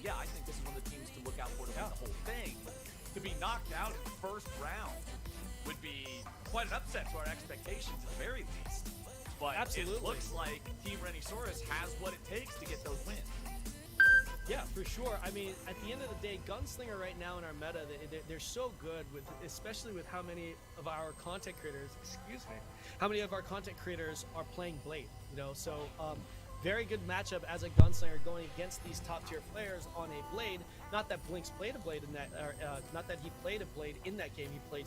yeah, I think this is one of the teams to look out for to win the whole thing. To be knocked out in the first round would be quite an upset to our expectations at the very least. But Absolutely. it looks like Team Renisaurus has what it takes to get those wins. Yeah, for sure. I mean, at the end of the day, Gunslinger right now in our meta, they're so good, with especially with how many of our content creators, how many of our content creators are playing Blade, you know? So, very good matchup as a Gunslinger going against these top tier players on a Blade. Not that Blinks played a Blade in that, or not that he played a Blade in that game, he played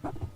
Check.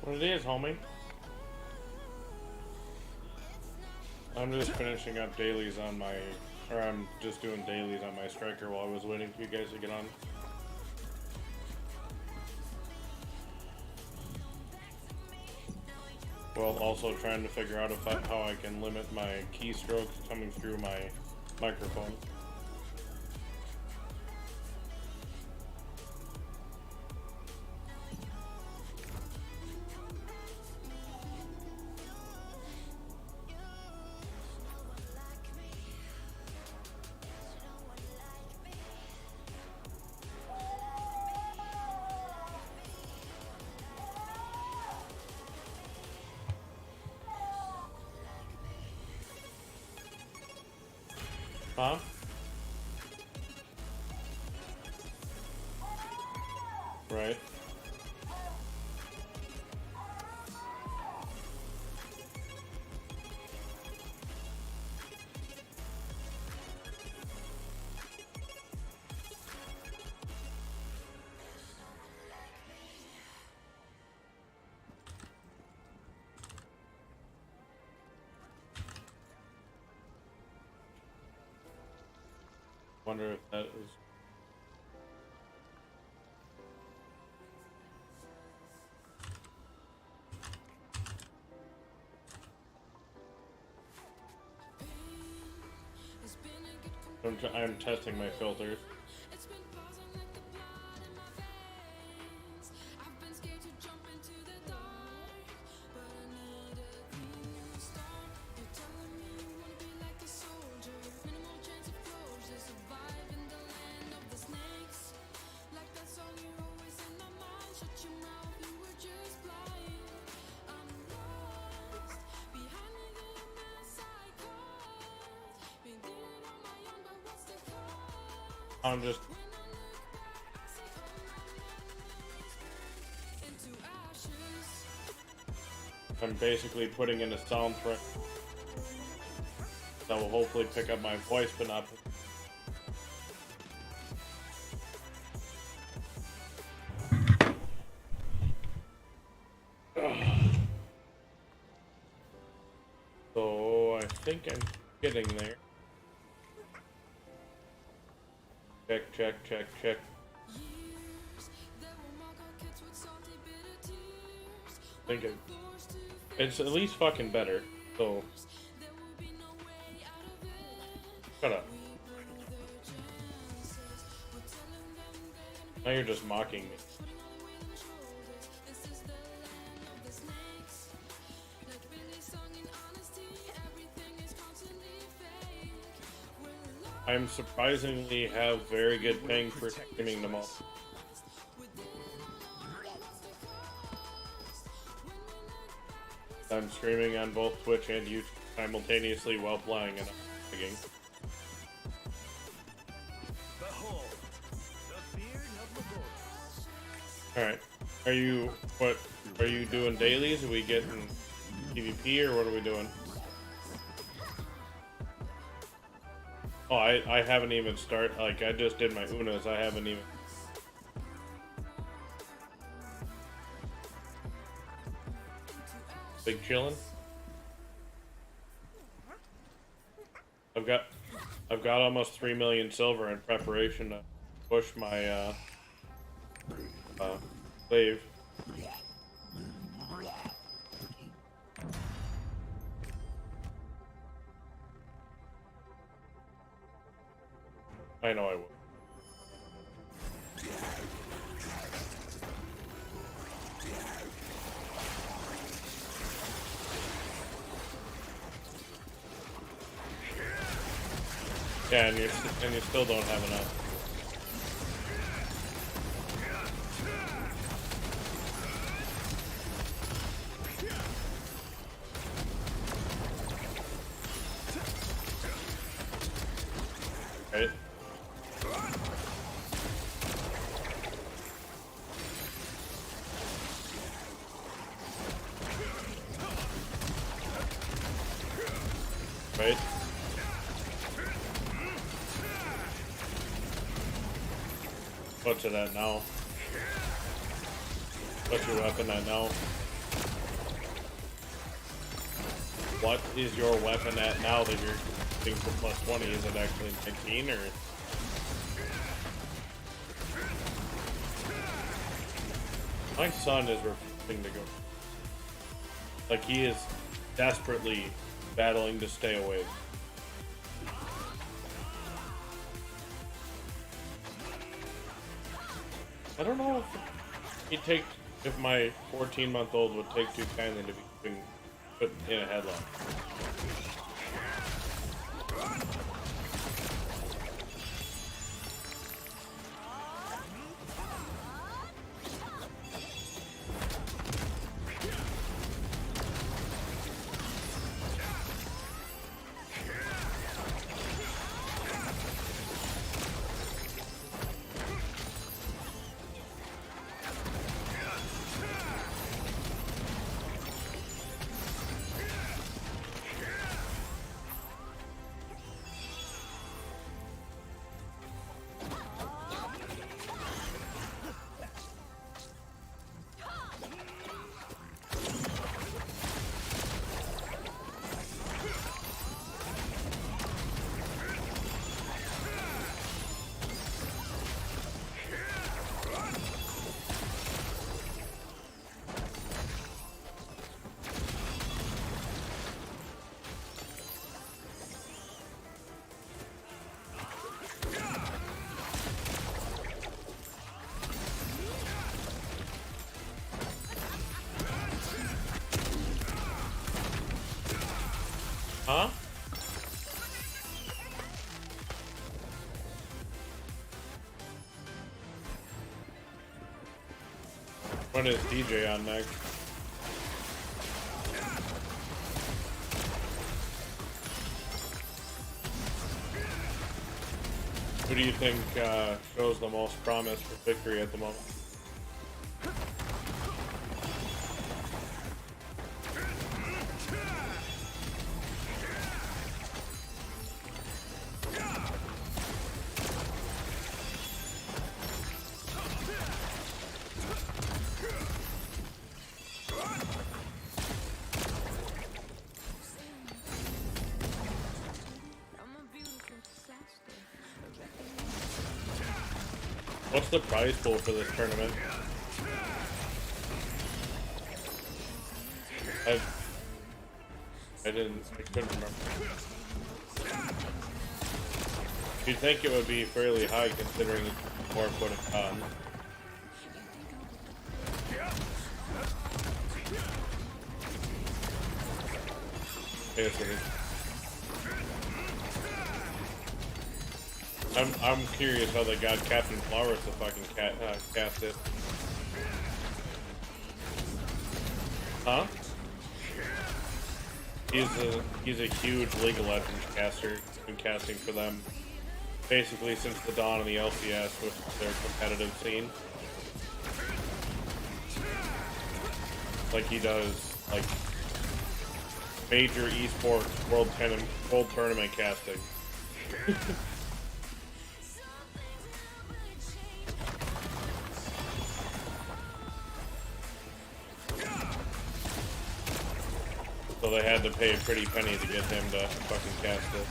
What it is, homie. I'm just finishing up dailies on my, or I'm just doing dailies on my striker while I was waiting for you guys to get on. Well, also trying to figure out how I can limit my keystrokes coming through my microphone. Huh? Right. Wonder if that is. I'm testing my filters. I'm just. I'm basically putting in a sound threat that will hopefully pick up my voice, but not. So I think I'm getting there. Check. Think it's at least fucking better. So shut up. Now you're just mocking me. I'm surprisingly have very good ping for streaming them all. I'm streaming on both Twitch and YouTube simultaneously while playing and picking. Alright. Are you doing dailies? Are we getting PvP or what are we doing? Oh, I haven't even started, like, I just did my Unas, I haven't even... Big chillin'? I've got almost 3 million silver in preparation to push my, save. I know I will. Yeah, and you still don't have enough. Right? Right? What's it at now? What's your weapon at now? what is your weapon at now that you're getting for plus 20? Is it actually 19 or? My son is refusing to go. Like, he is desperately battling to stay awake. I don't know if my 14-month-old would take too kindly to be put in a headlock. Huh? When is DJ on next? Who do you think shows the most promise for victory at the moment? What's the prize pool for this tournament? I couldn't remember. You'd think it would be fairly high considering it's more put it on. Wait a second. I'm curious how they got Captain Flowers to fucking cast it. Huh? He's a huge League of Legends caster. He's been casting for them basically since the dawn of the LCS with their competitive scene. Like he does like major esports world tournament casting. So they had to pay a pretty penny to get him to fucking cast it.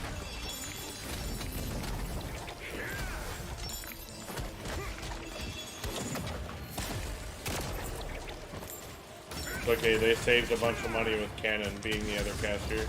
Okay, they saved a bunch of money with Canon being the other caster.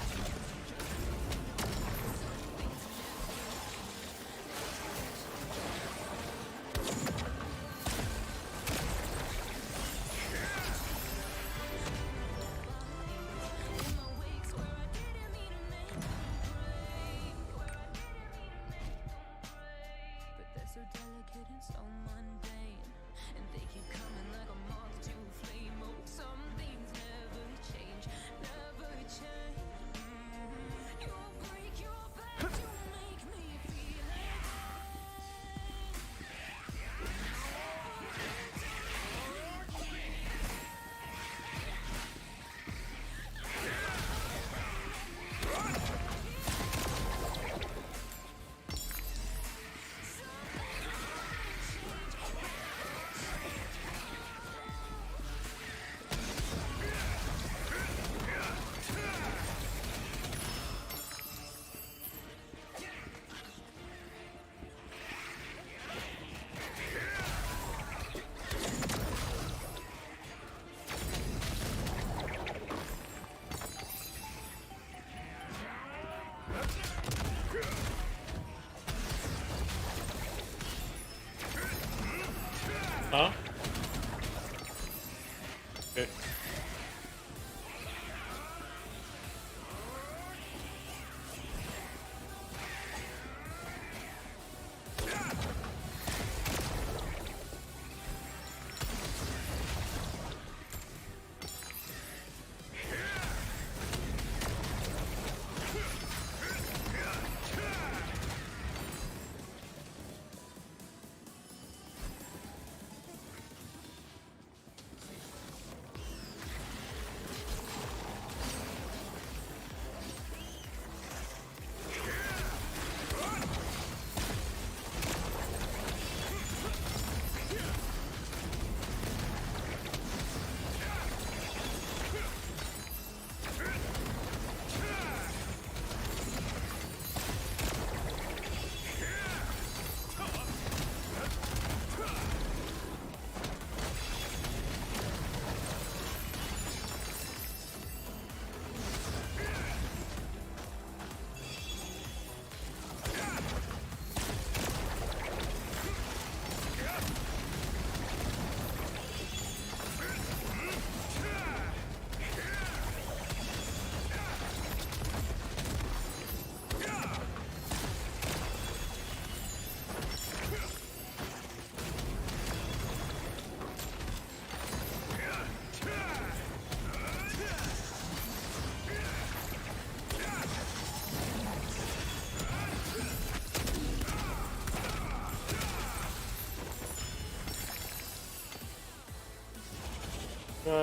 Okay.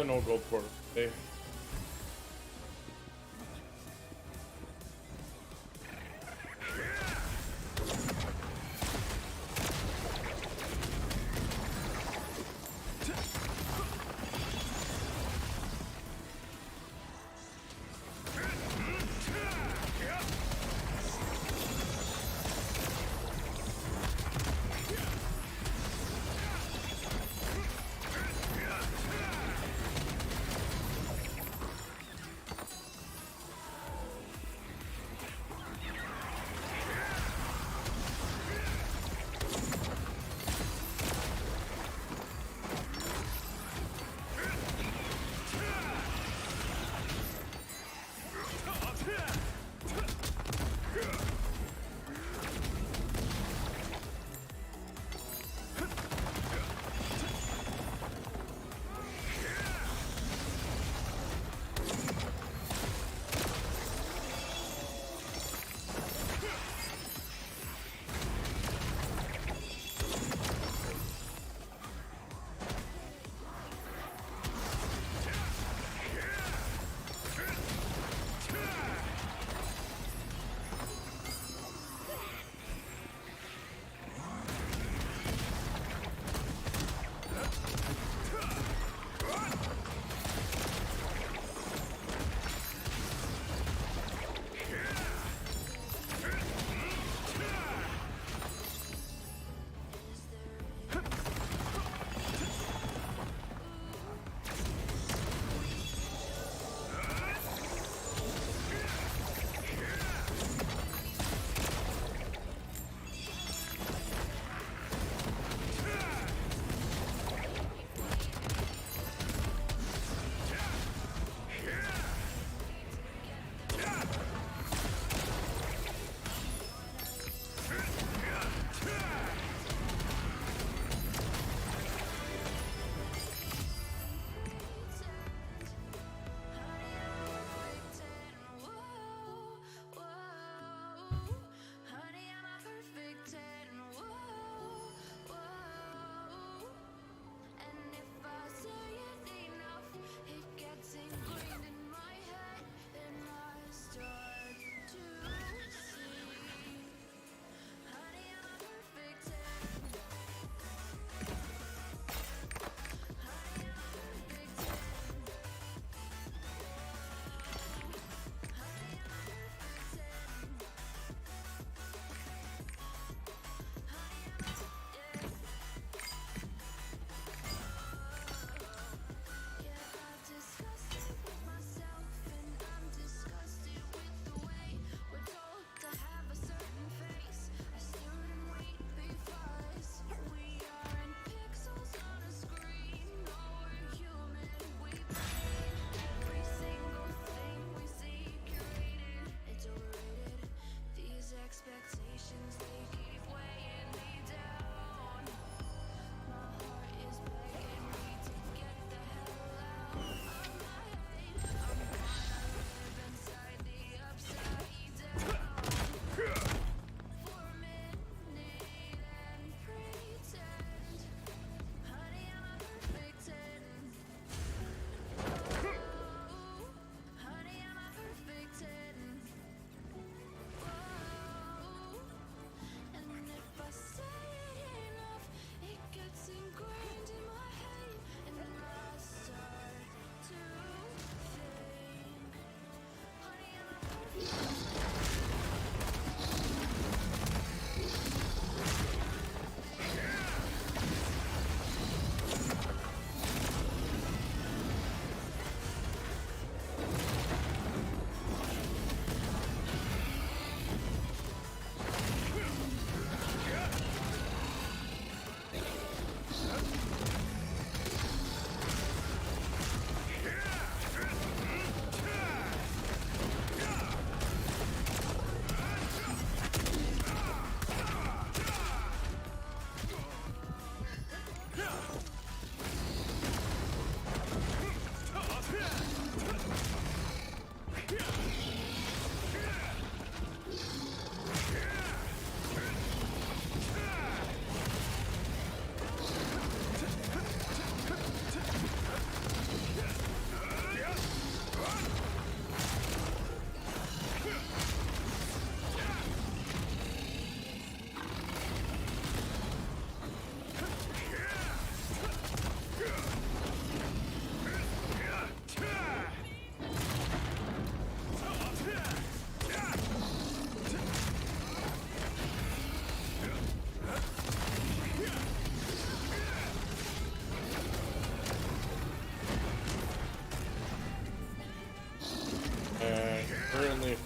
No gold portal. Okay.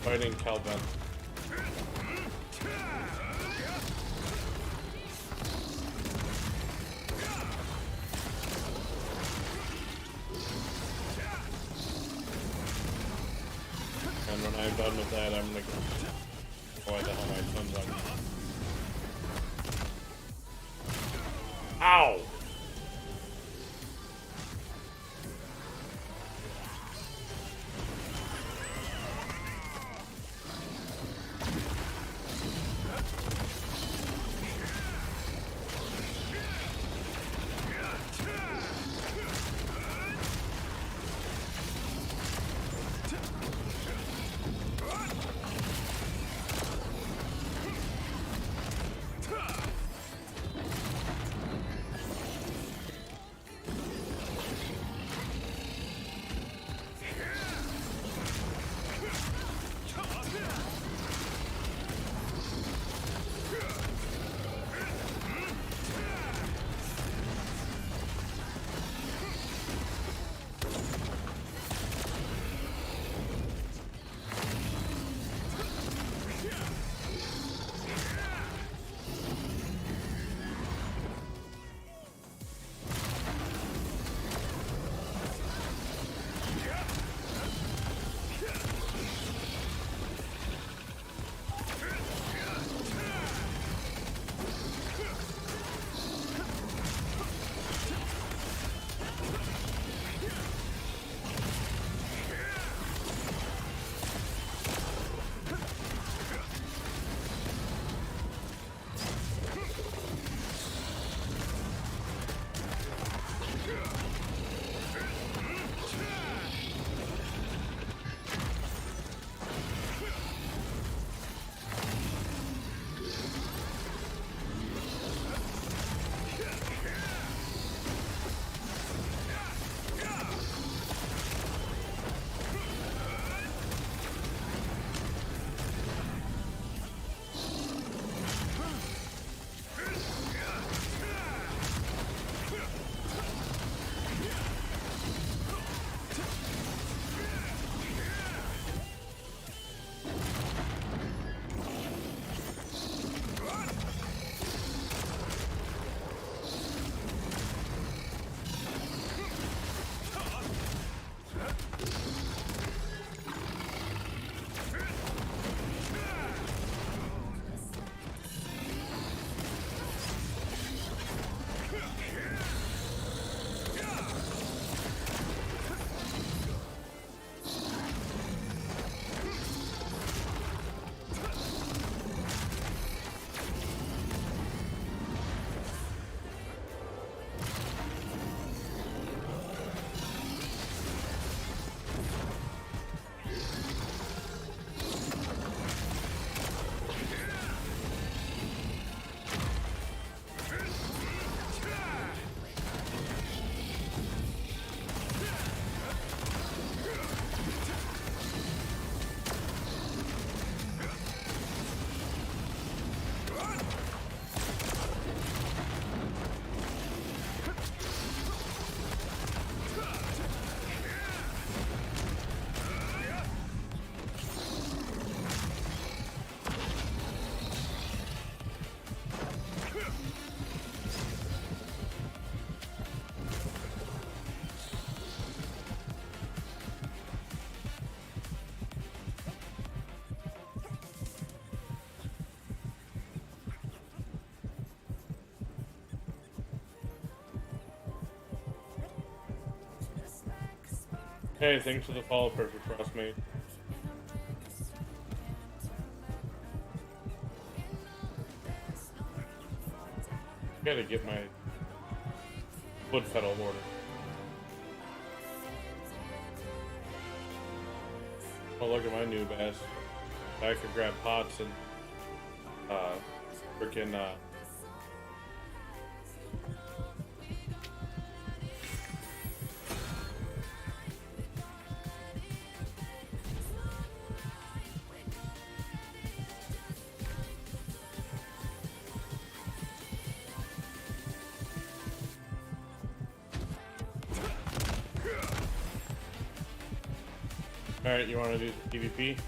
fighting Calvin. And when I'm done with that, I'm gonna go. Why the hell my son's on? Ow! Hey, thanks for the follow, Perfect Frostmate. Gotta get my wood pedal order. Oh, look at my new bass. I could grab pots and freaking Alright, you want to do PvP?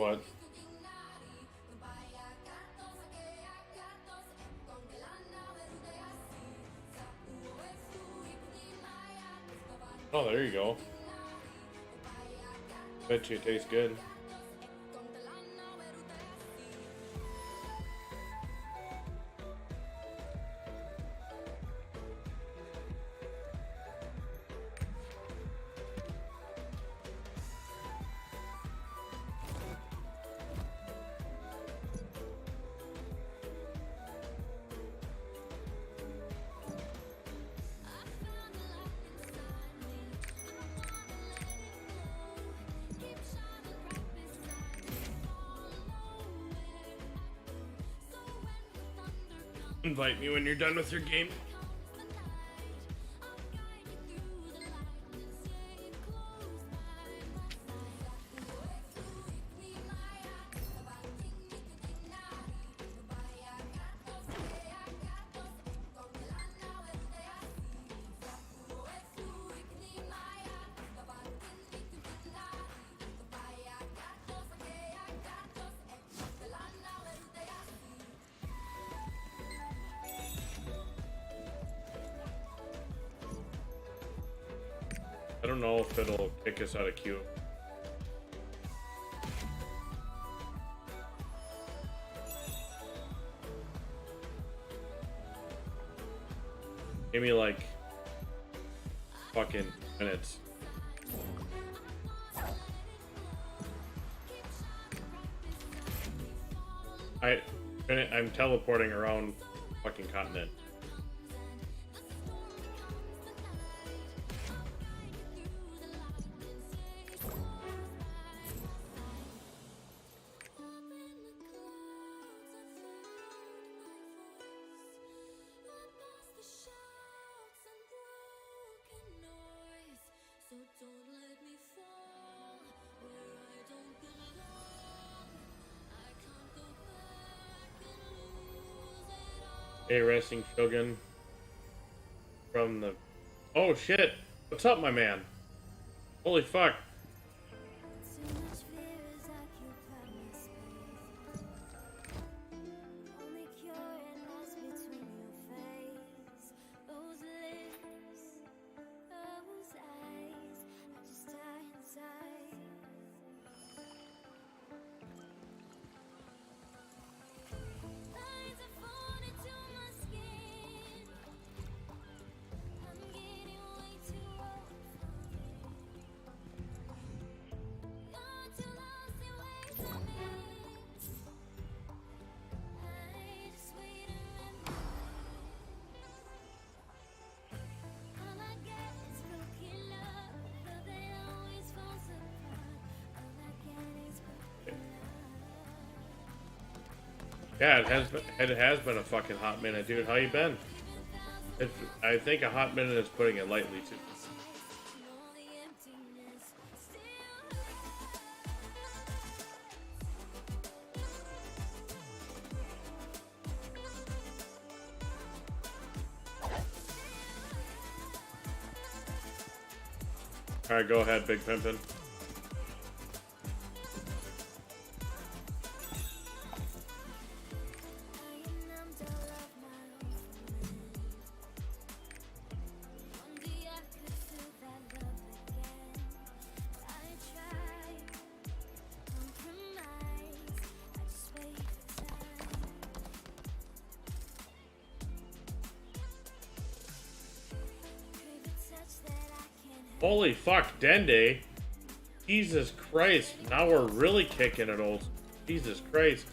What? Oh, there you go. Bet you it tastes good. Invite me when you're done with your game. I don't know if it'll kick us out of queue. Give me like fucking minutes. I'm teleporting around fucking continent. Hey, Resting Shogun from the... Oh, shit! What's up, my man? Holy fuck. Yeah, it has been a fucking hot minute, dude. How you been? I think a hot minute is putting it lightly, too. Alright, go ahead, Big Pimpin'. Holy fuck, Dende. Jesus Christ. Now we're really kicking it, old. Jesus Christ.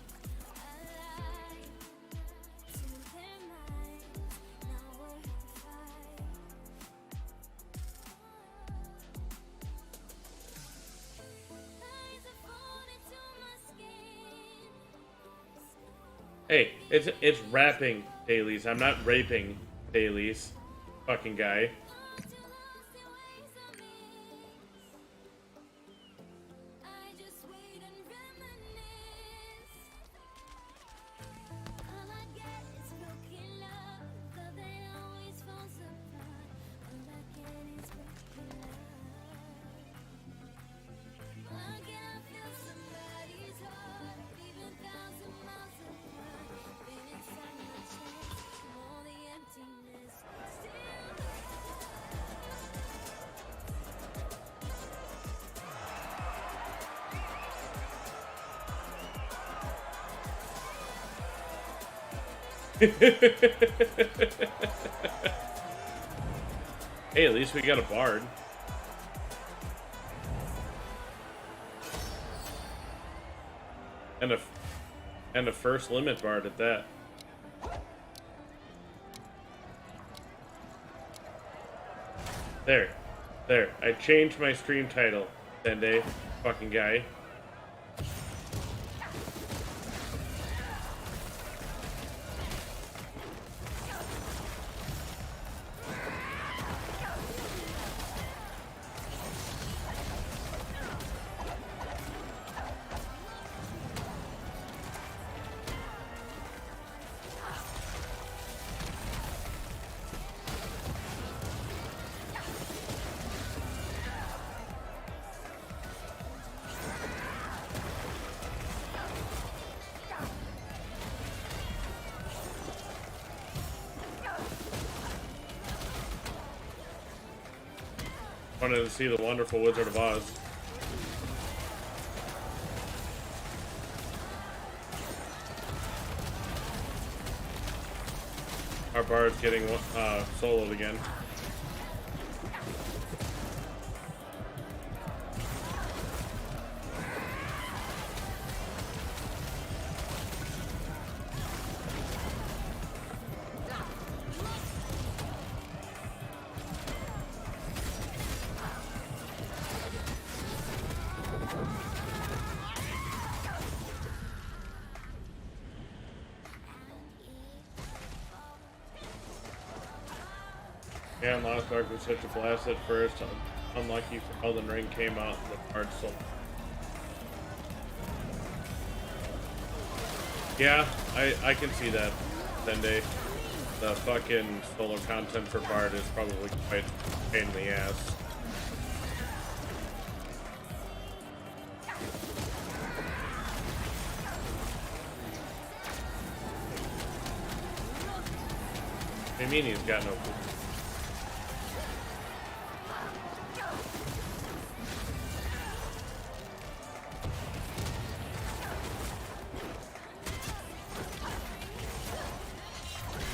Hey, it's rapping dailies. I'm not raping dailies. Fucking guy. Hey, at least we got a bard. And a first limit bard at that. There. There. I changed my stream title, Sende. Fucking guy. Wanted to see the wonderful Wizard of Oz. Our bard's getting soloed again. Yeah, and Lost Ark was such a blast at first. Unlucky for Elden Ring came out and the bard sold. Yeah, I can see that, Sende. The fucking solo content for bard is probably quite a pain in the ass. I mean, he's got no food.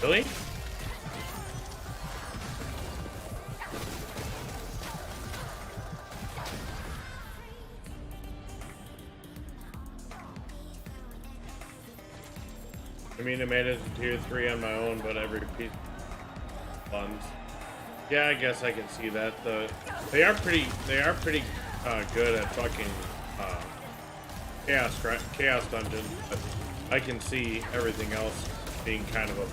Really? I mean, I made it to tier 3 on my own, but every piece of funds. Yeah, I guess I can see that. They are pretty good at fucking chaos dungeons, but I can see everything else being kind of a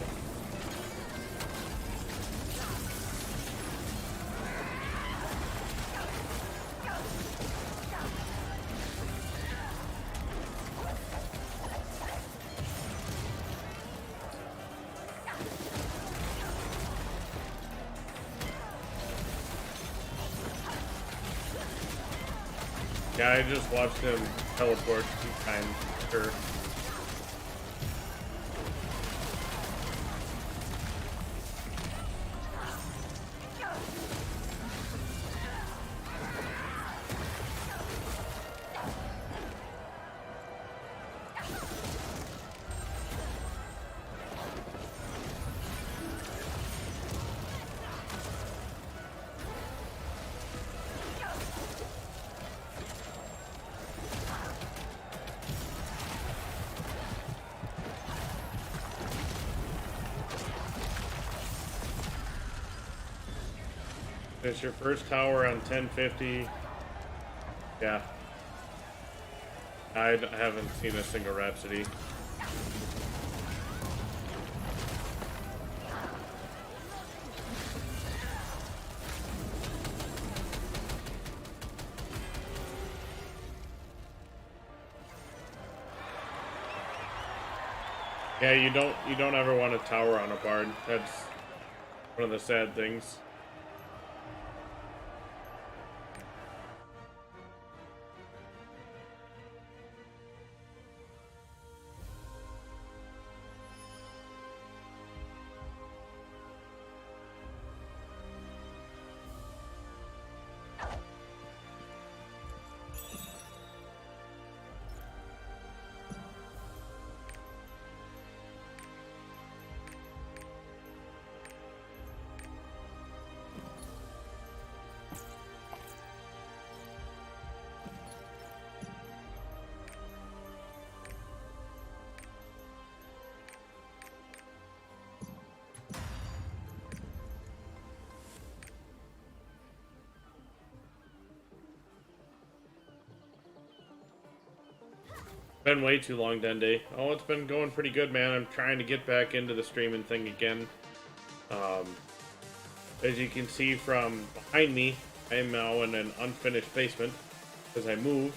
yeah, I just watched him teleport 2 times, sure. It's your first tower on 1050. Yeah. I haven't seen a single Rhapsody. Yeah, you don't ever want a tower on a bard. That's one of the sad things. Been way too long, Dende. Oh, it's been going pretty good, man. I'm trying to get back into the streaming thing again. As you can see from behind me, I am now in an unfinished basement because I moved.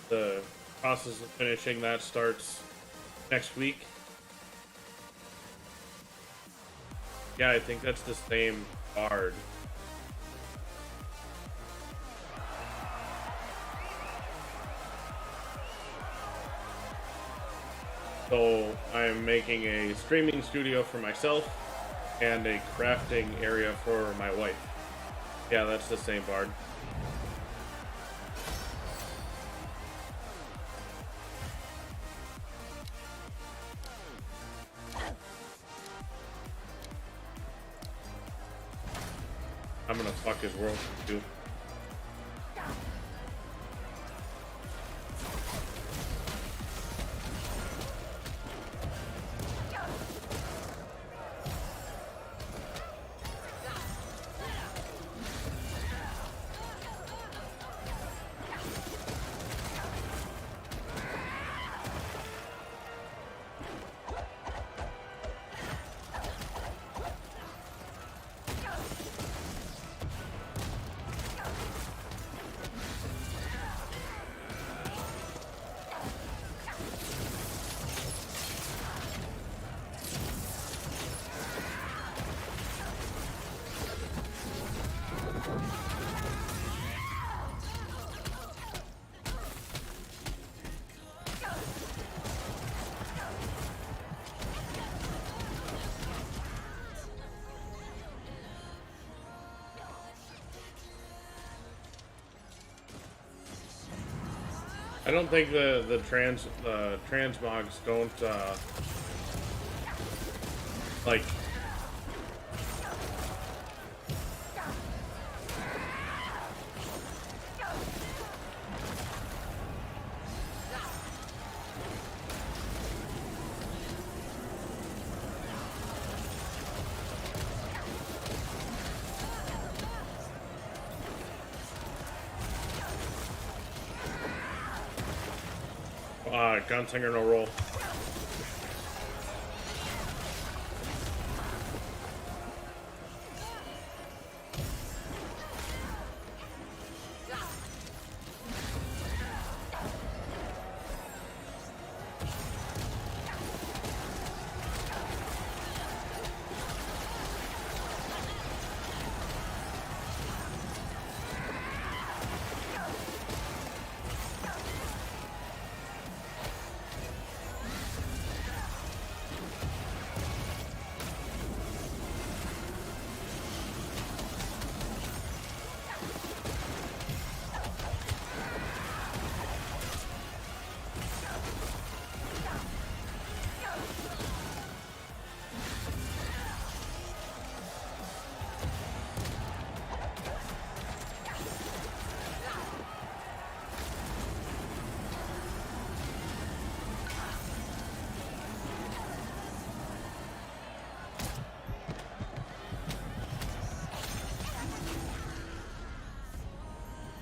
The process of finishing that starts next week. Yeah, I think that's the same card. So I am making a streaming studio for myself and a crafting area for my wife. Yeah, that's the same bard. I'm gonna fuck his world too. I don't think the transmogs don't like gunslinger no roll.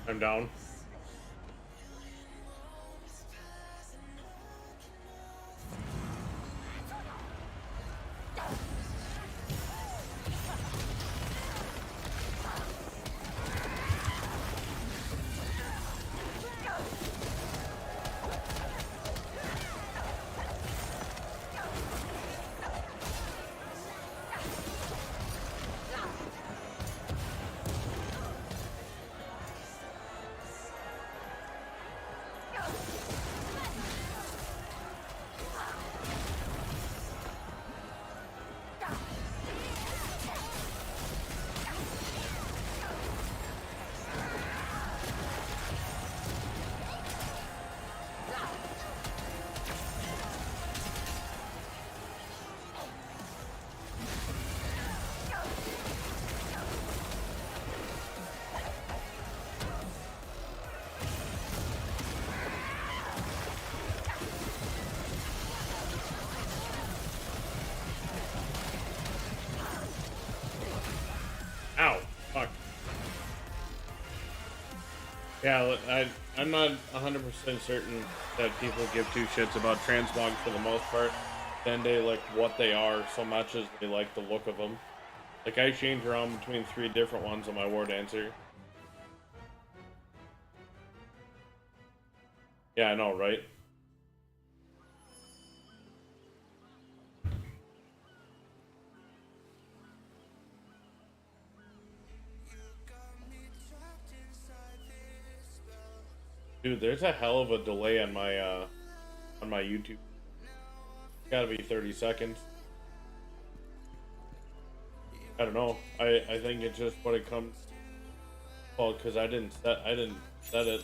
I'm down. Ow, fuck. Yeah, I'm not 100% certain that people give two shits about transmogs for the most part. Then they like what they are so much as they like the look of them. Like I change around between 3 different ones on my war dancer. Yeah, I know, right? Dude, there's a hell of a delay on my YouTube. Gotta be 30 seconds. I don't know. I think it's just what it comes. Well, because I didn't set it.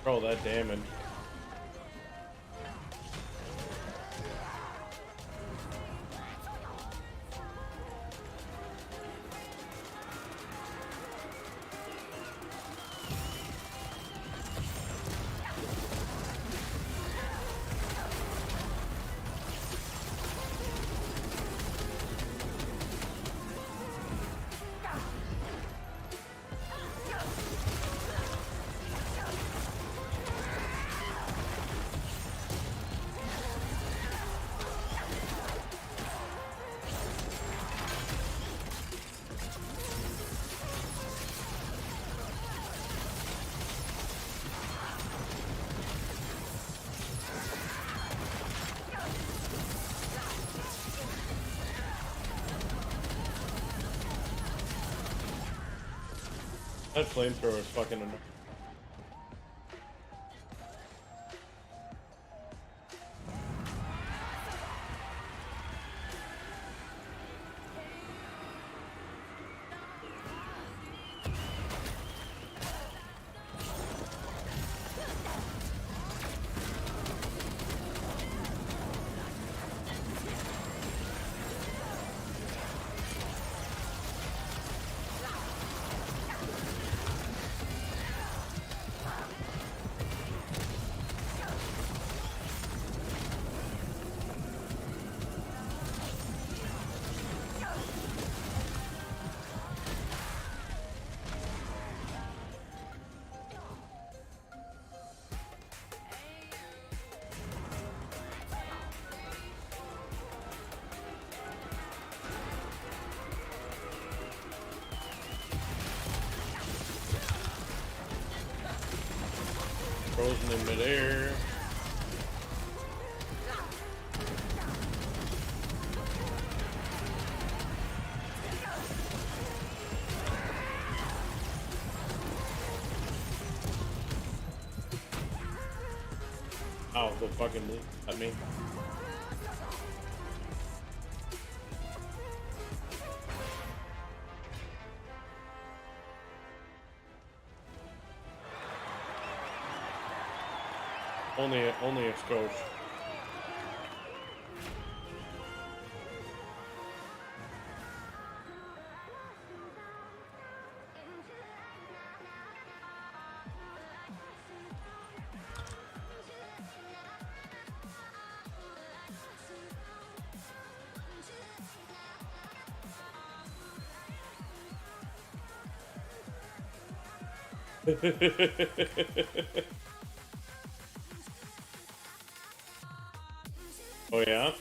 Bro, that damage. That flamethrower is fucking annoying. Frozen in midair. Ow, the fucking leap at me. Only a skosh. Oh yeah?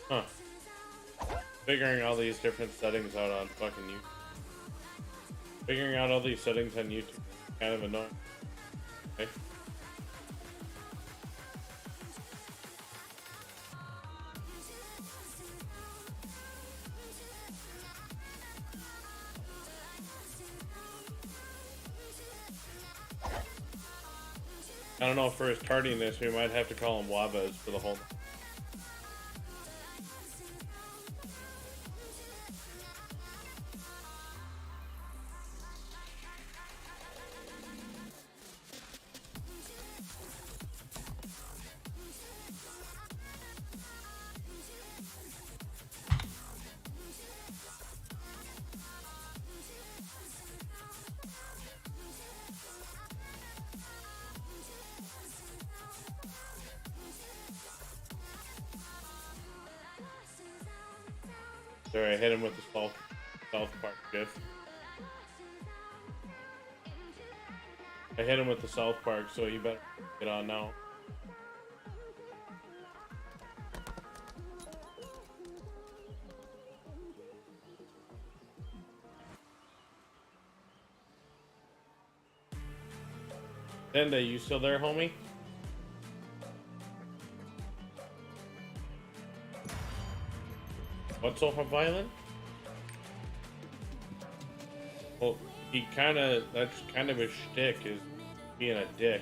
Huh. Figuring all these different settings out on fucking YouTube. Figuring out all these settings on YouTube is kind of annoying. Okay. I don't know, for his tardiness, we might have to call him Wabas for the whole. There, I hit him with the South Park gif. I hit him with the South Park, so you better get on now. Dende, you still there, homie? What's so violent? Well, that's kind of his shtick, is being a dick.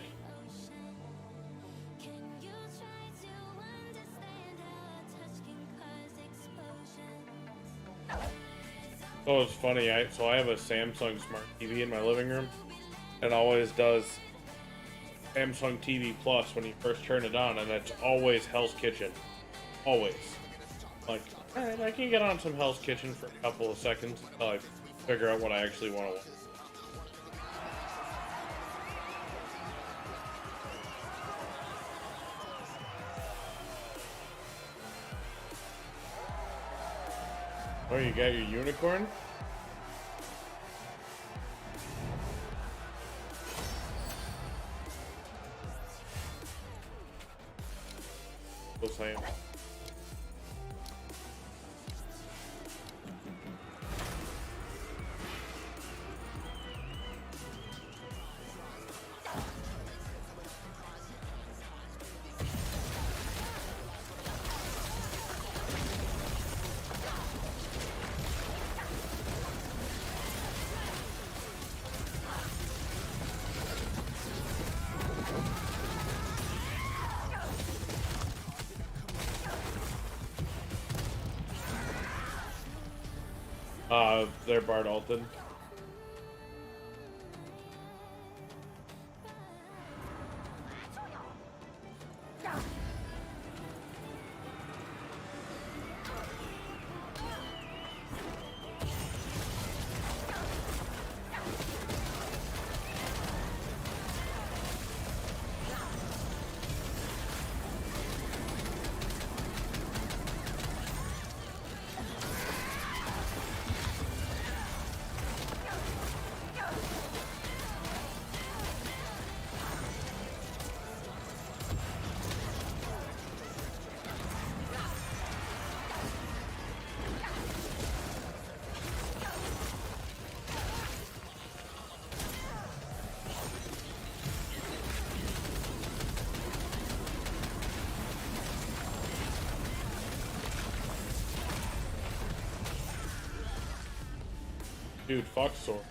So it's funny, I have a Samsung Smart TV in my living room. It always does Samsung TV Plus when you first turn it on, and it's always Hell's Kitchen. Always. Like, alright, I can get on some Hell's Kitchen for a couple of seconds until I figure out what I actually want to watch. Oh, you got your unicorn? We'll say. They're Bart Alton. Dude, fuck sword.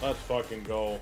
Let's fucking go.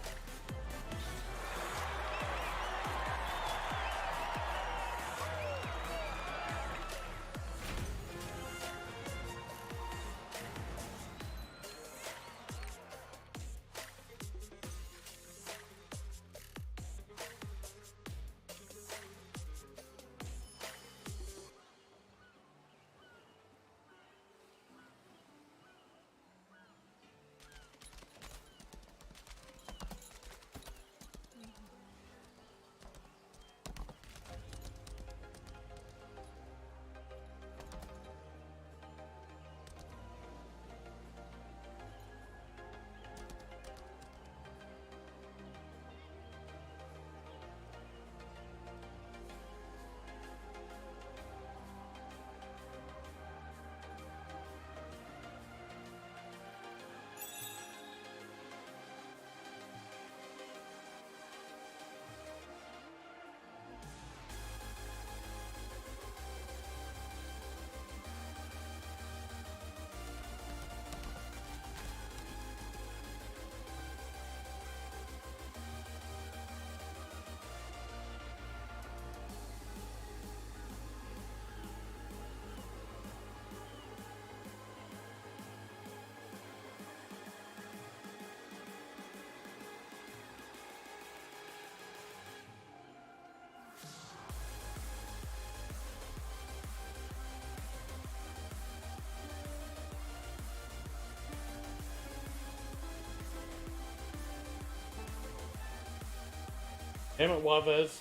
Damn it, Wavez.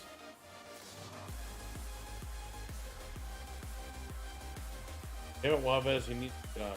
Damn it, Wavez, you need to get on.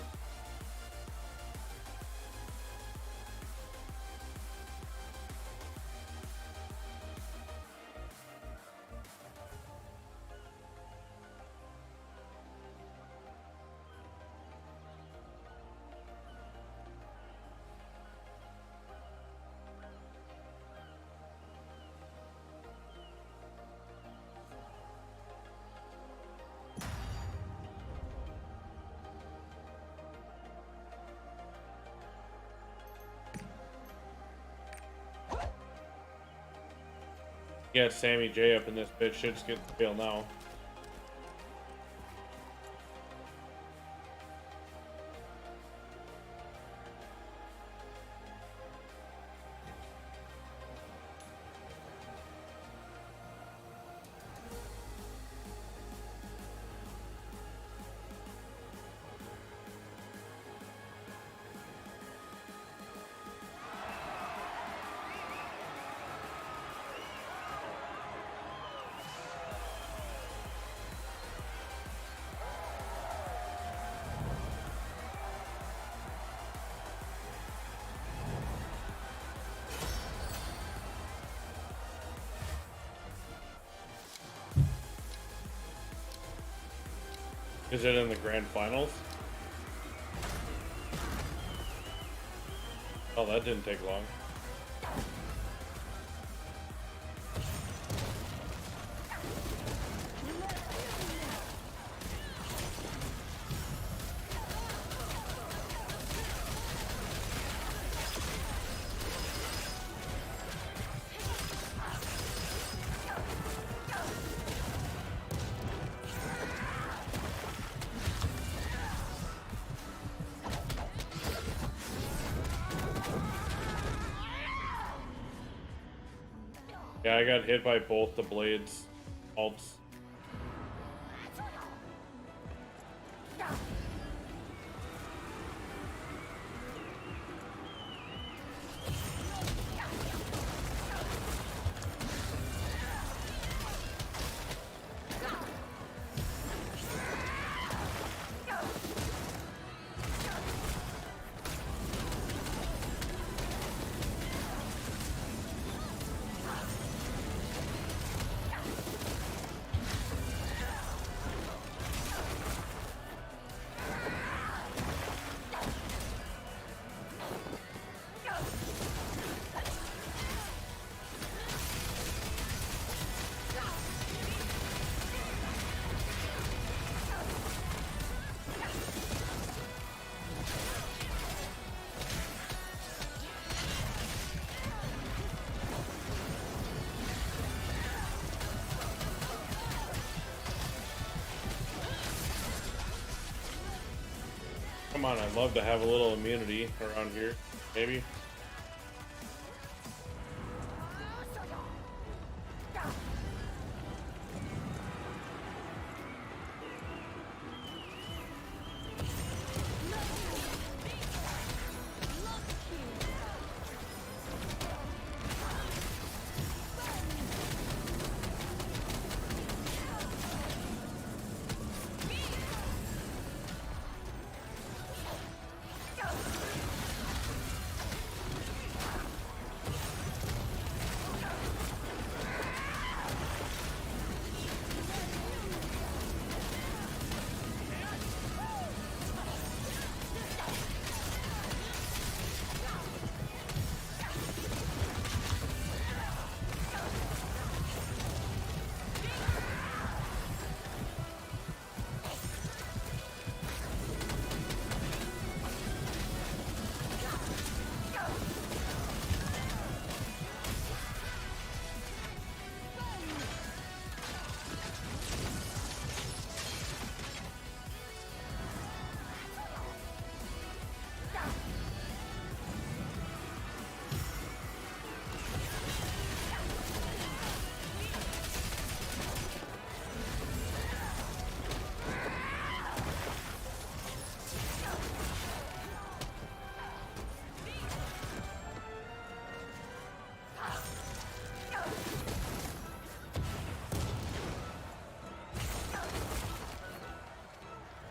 Yeah, Sammy J up in this bitch. Shit's getting real now. Is it in the grand finals? Oh, that didn't take long. Yeah, I got hit by both the blades. Alts. Come on, I'd love to have a little immunity around here. Maybe.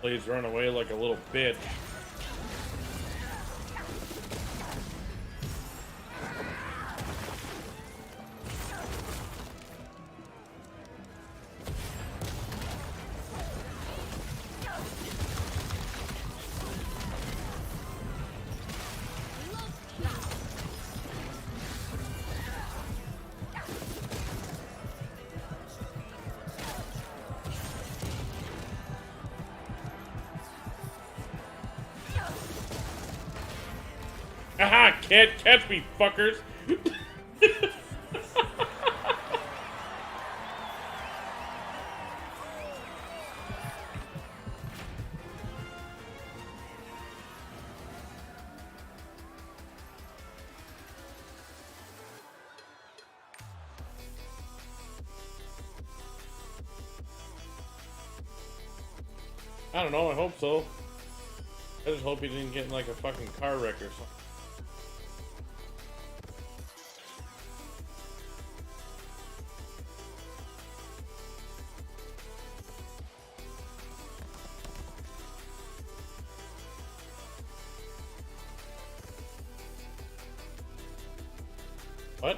Please run away like a little bitch. Aha! Can't catch me, fuckers! I don't know, I hope so. I just hope he didn't get in like a fucking car wreck or something. What?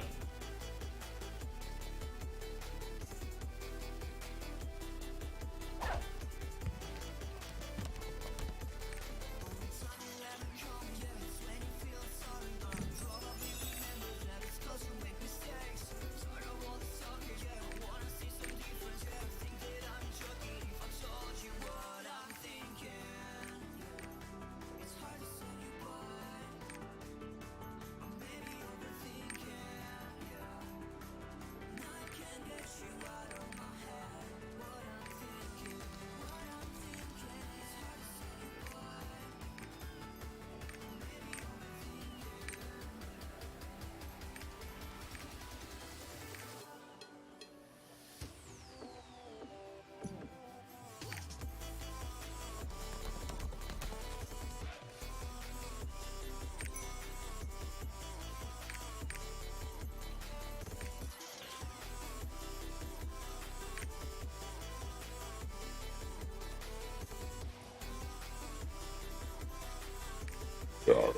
God.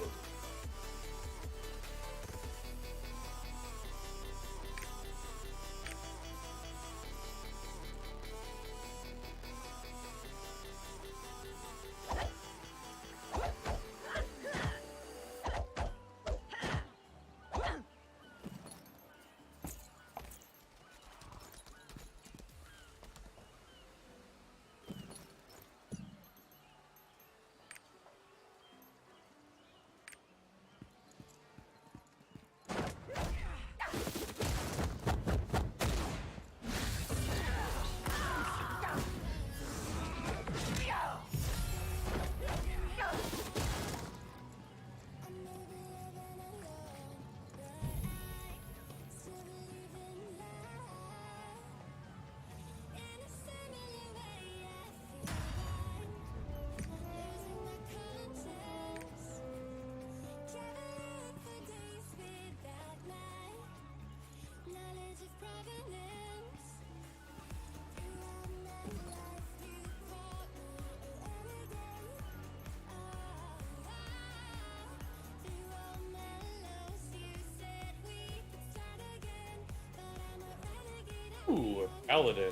Ooh, Paladin.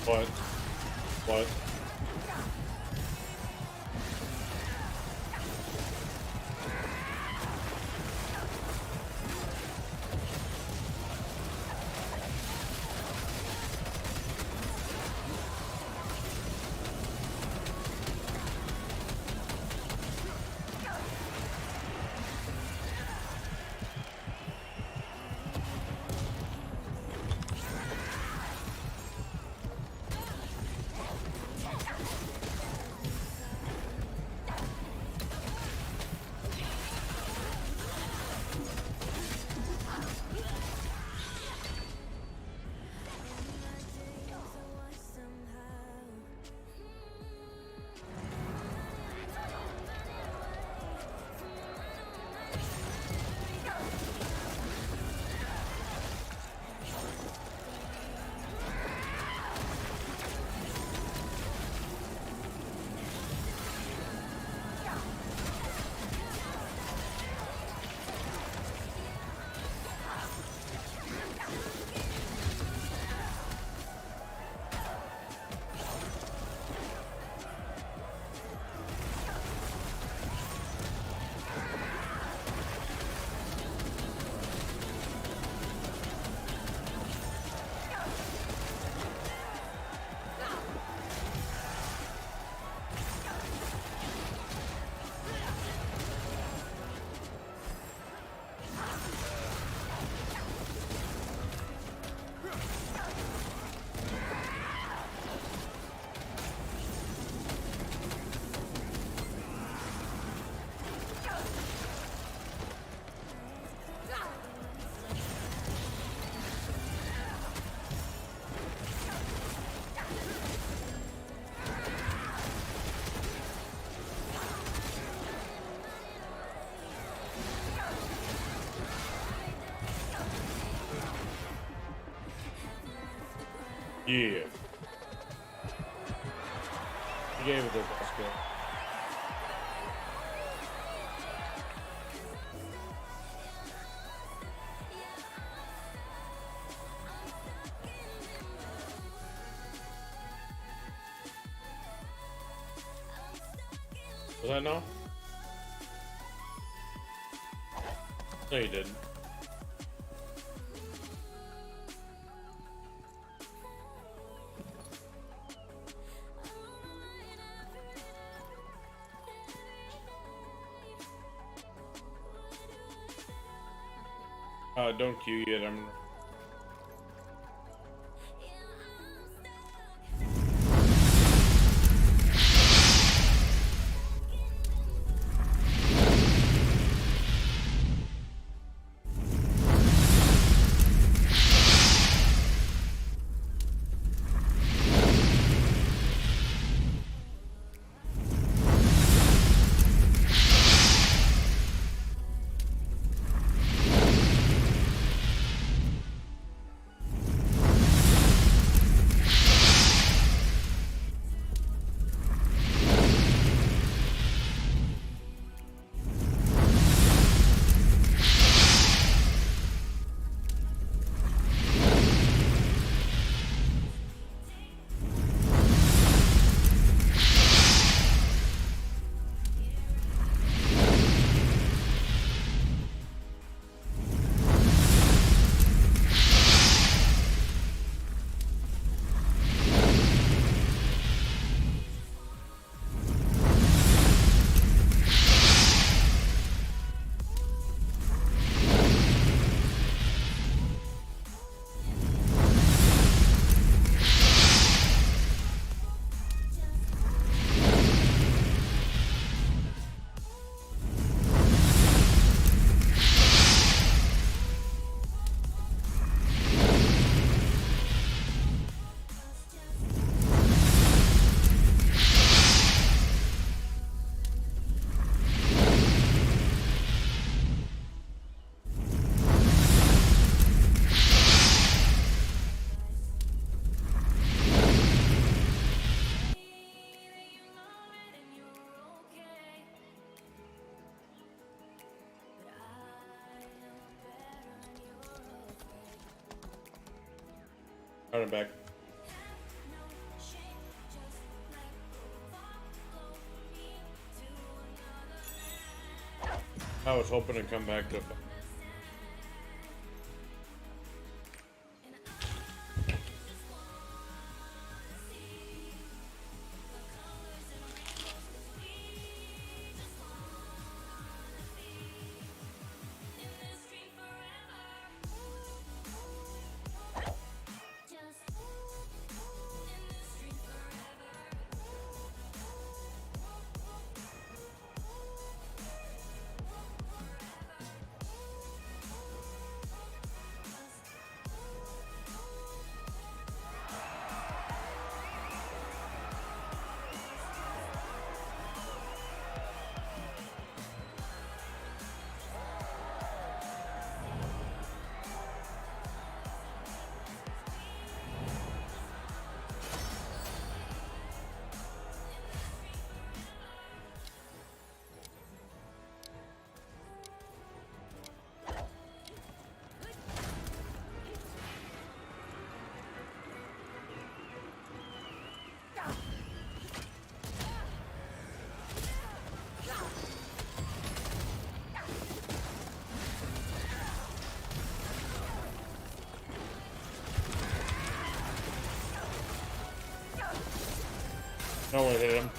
What? What? Yeah. You gave it the best go. Was that no? No, you didn't. Don't queue yet. I'm. Alright, I'm back. I was hoping to come back to it. No one hit him.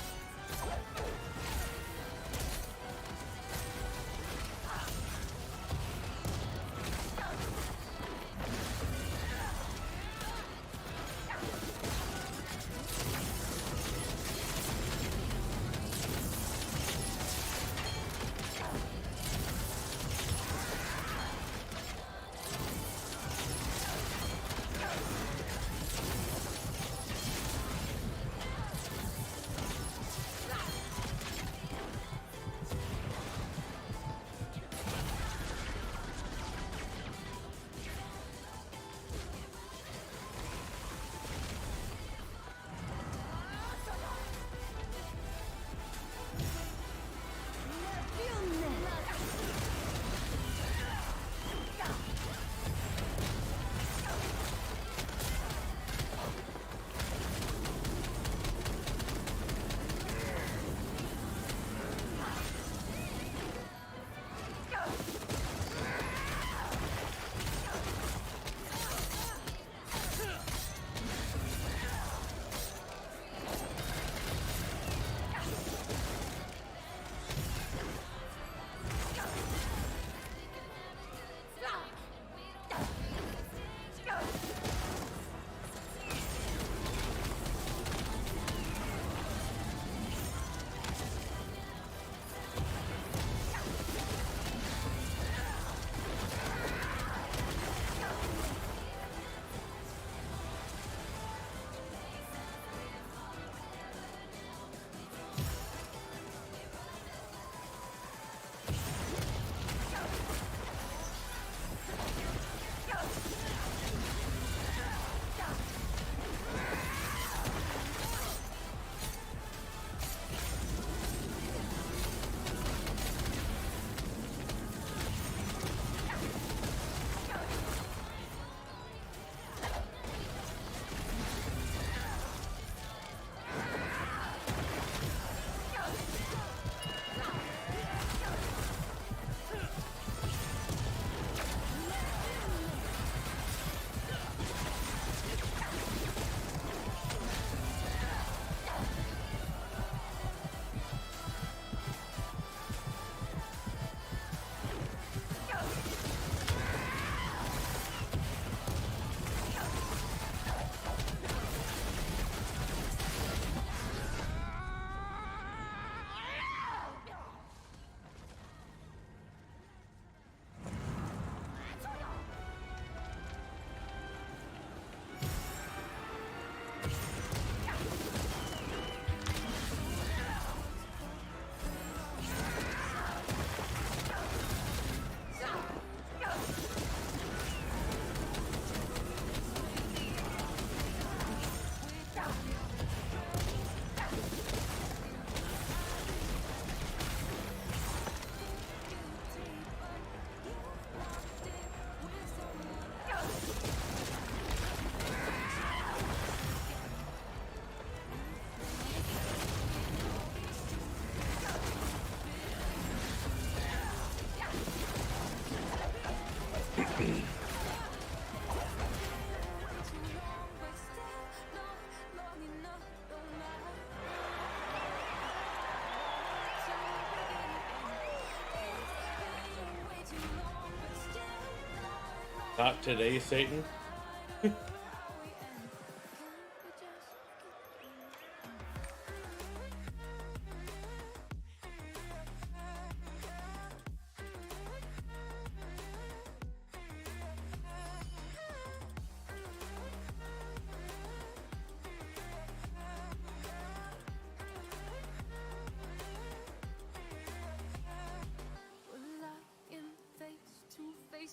Not today, Satan.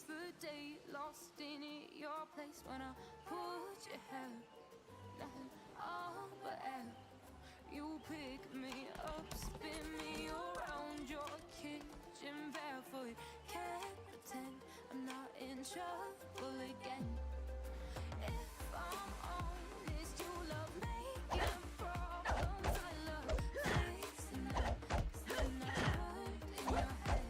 The day lost in it, your place when I put your hair, nothing all but air. You pick me up, spin me around your kitchen barefoot. Can't pretend I'm not in trouble again. If I'm honest, you love making problems. I love fixing them, 'cause they're not good in your head.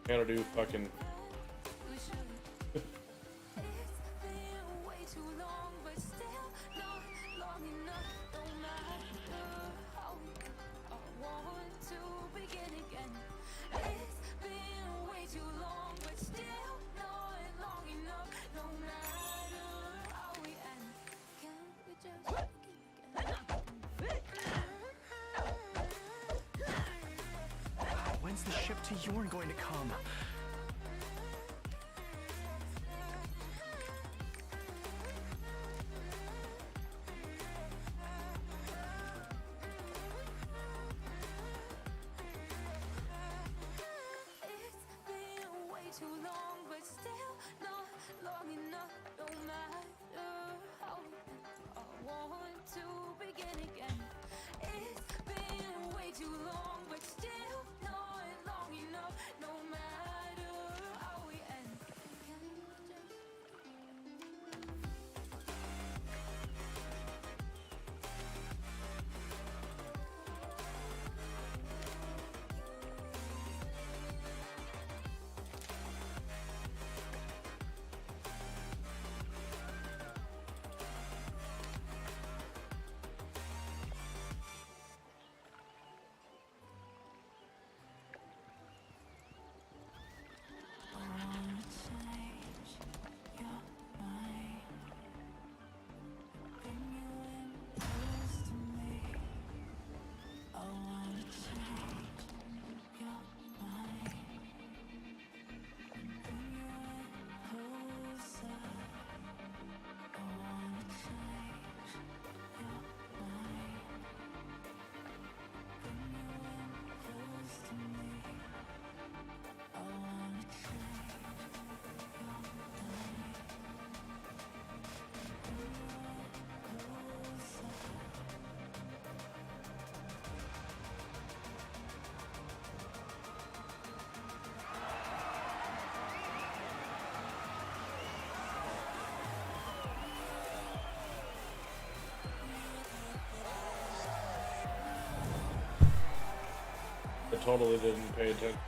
Gotta do fucking. When's the ship to Yorn going to come? Too long, but still not long enough. No matter how I want to begin again. It's been way too long, but still not long enough. No matter how we end. I totally didn't pay attention.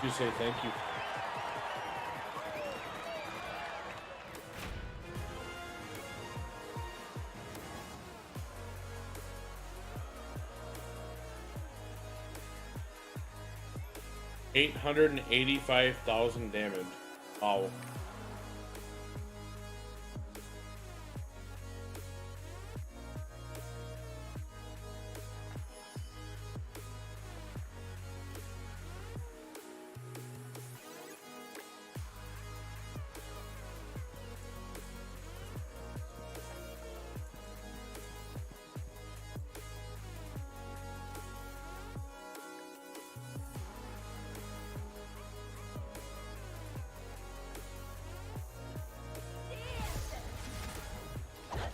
You say thank you. $885,000 damage. Wow.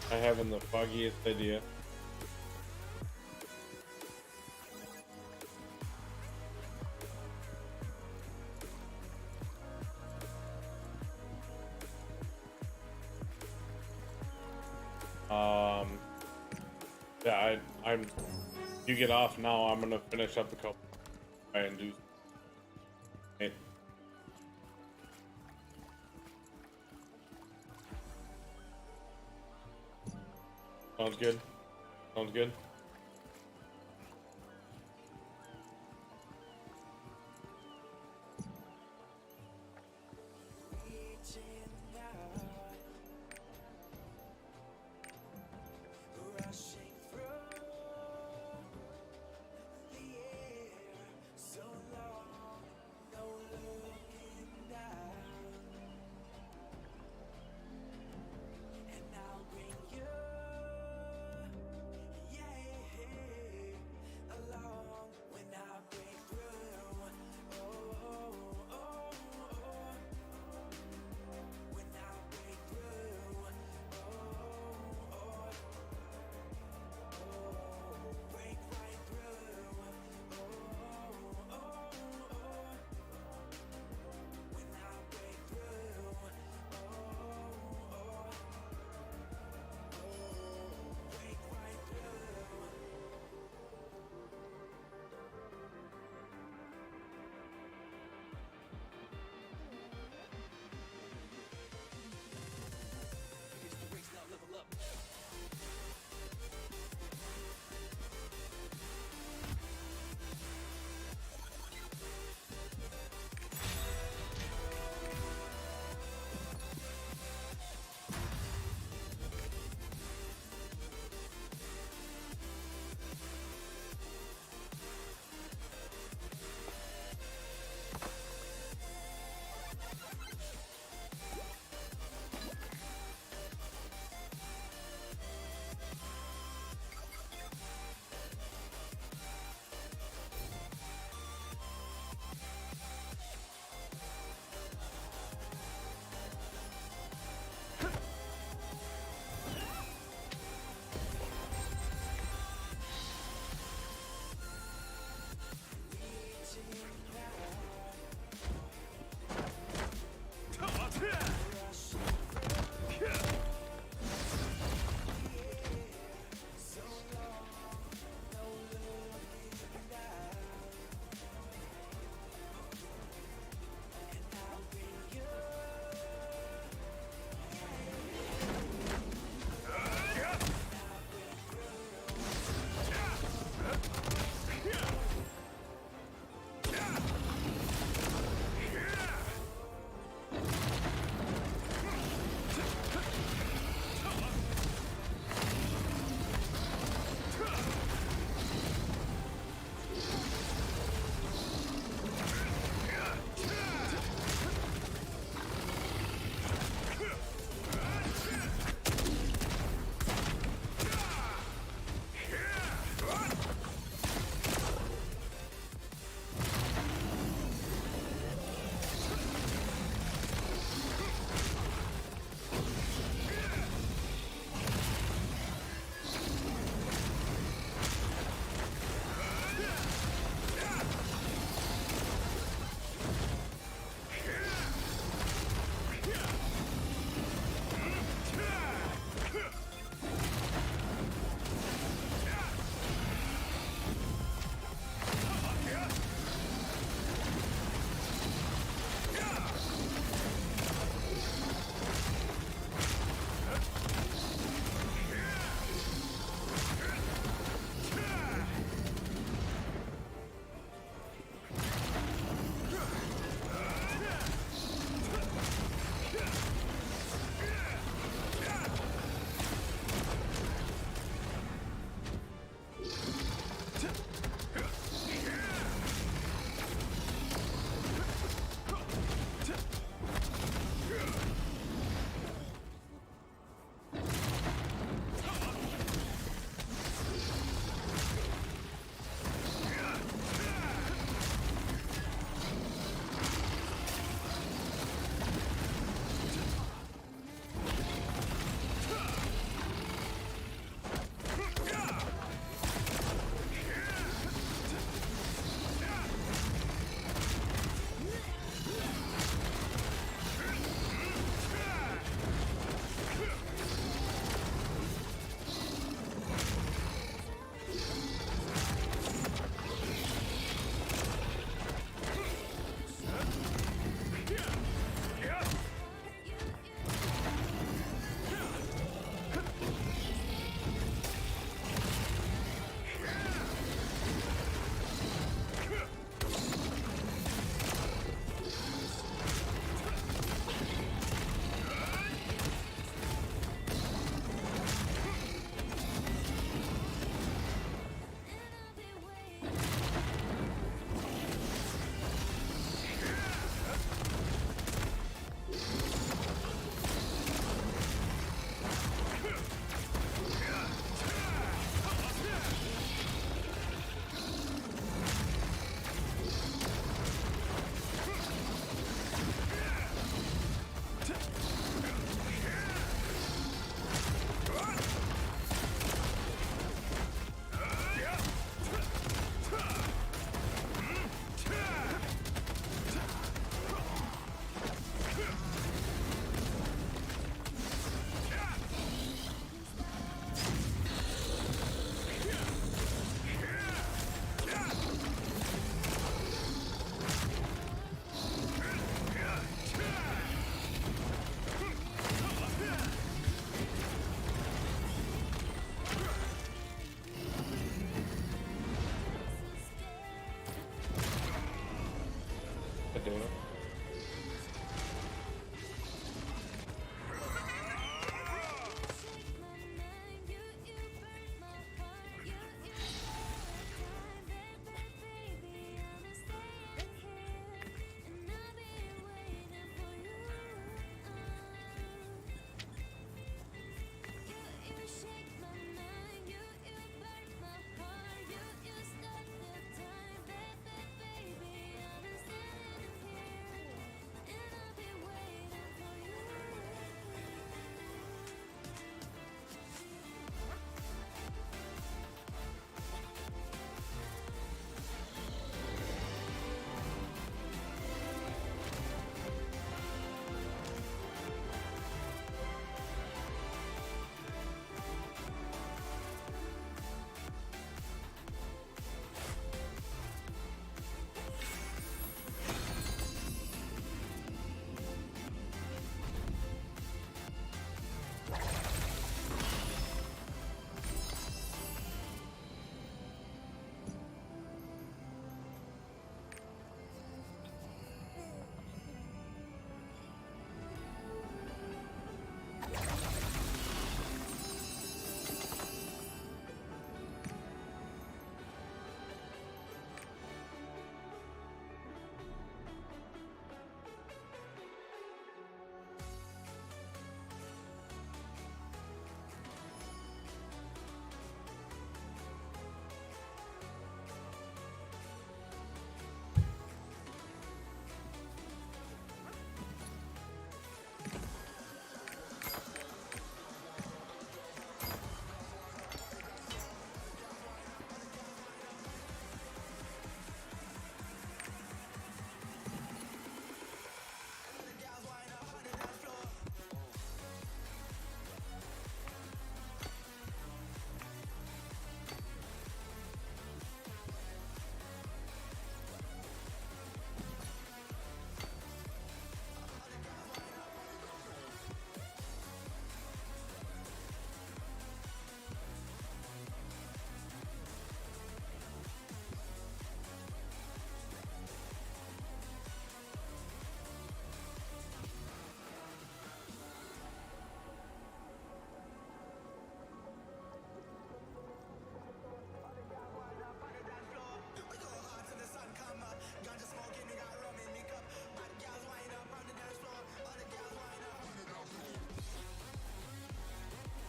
I haven't the foggiest idea. Yeah, I'm. You get off now. I'm gonna finish up a couple. Try and do. Hey. Sounds good. Sounds good. Dana.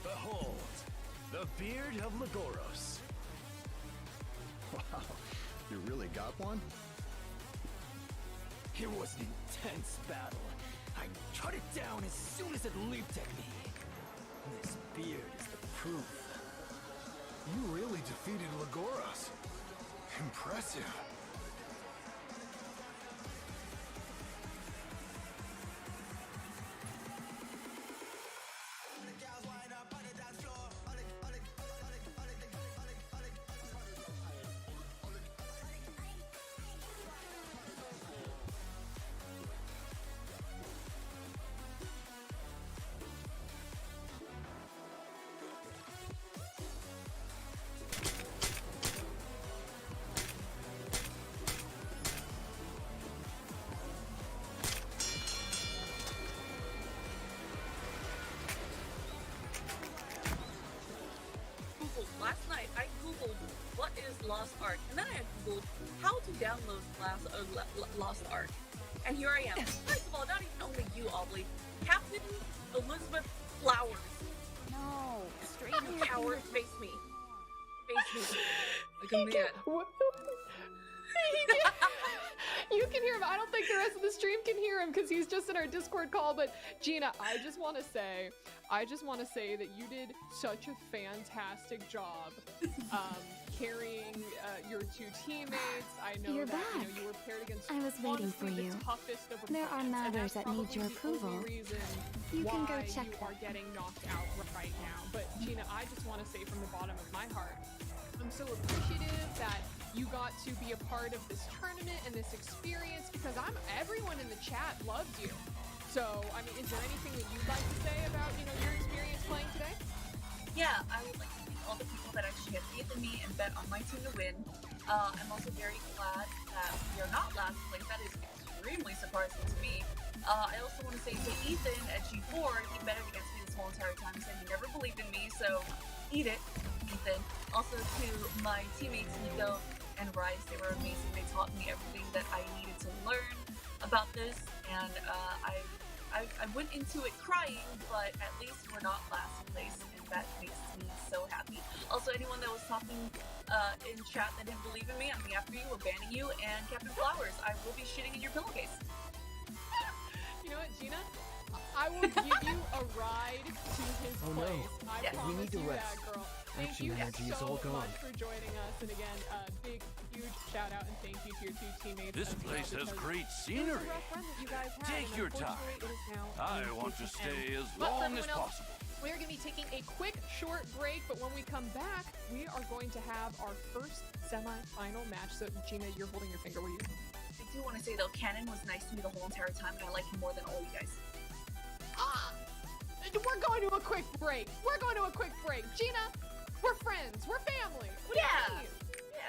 Behold, the beard of Legoros. Wow, you really got one? It was an intense battle. I cut it down as soon as it leaped at me. This beard is the proof. You really defeated Legoros. Impressive. Last night I googled what is Lost Ark, and then I googled how to download Lost Ark, and here I am. First of all, not even only you, Obley, Captain Elizabeth Flowers. No, straight Flowers, face me. Face me. Like a man. What? You can hear him. I don't think the rest of the stream can hear him because he's just in our Discord call. But Gina, I just want to say that you did such a fantastic job carrying your two teammates. I know You're that back. You were paired against I was waiting honestly for you. the toughest of There are opponents, and matters that's that need your probably the only approval. reason You can go why check you them. are getting knocked out right now. But Gina, I just want to say from the bottom of my heart, I'm so appreciative that you got to be a part of this tournament and this experience because everyone in the chat loved you. So, I mean, is there anything that you'd like to say about, your experience playing today? Yeah, I would like to thank all the people that actually had faith in me and bet on my team to win. I'm also very glad that we are not last place. That is extremely surprising to me. I also want to say to Ethan at G4, he betted against me this whole entire time. He said he never believed in me, so eat it, Ethan. Also to my teammates Nico and Rice, they were amazing. They taught me everything that I needed to learn about this, and I went into it crying, but at least we're not last place, and that makes me so happy. Also, anyone that was talking in chat that didn't believe in me, I'm coming after you, we're banning you, and Captain Flowers, I will be shitting in your pillowcase. You know what, Gina? I will give you a ride to his place. I promise We need to you rest. that, girl. Thank Action you energy is so all gone. much for joining us. And again, big, huge shout out and thank you to your two teammates. This as well, place has because great it was a scenery. rough run that you guys had, Take and your time. unfortunately, it is now I coming want to an stay end. as But for long as everyone else, possible. we're going to be taking a quick, short break, but when we come back, we are going to have our first semi-final match. So, Gina, you're holding your finger, were you? I do want to say though, Cannon was nice to me the whole entire time, and I like him more than all you guys. We're going to a quick break. We're going to a quick break. Gina, we're friends. We're family. What do you mean? Yeah.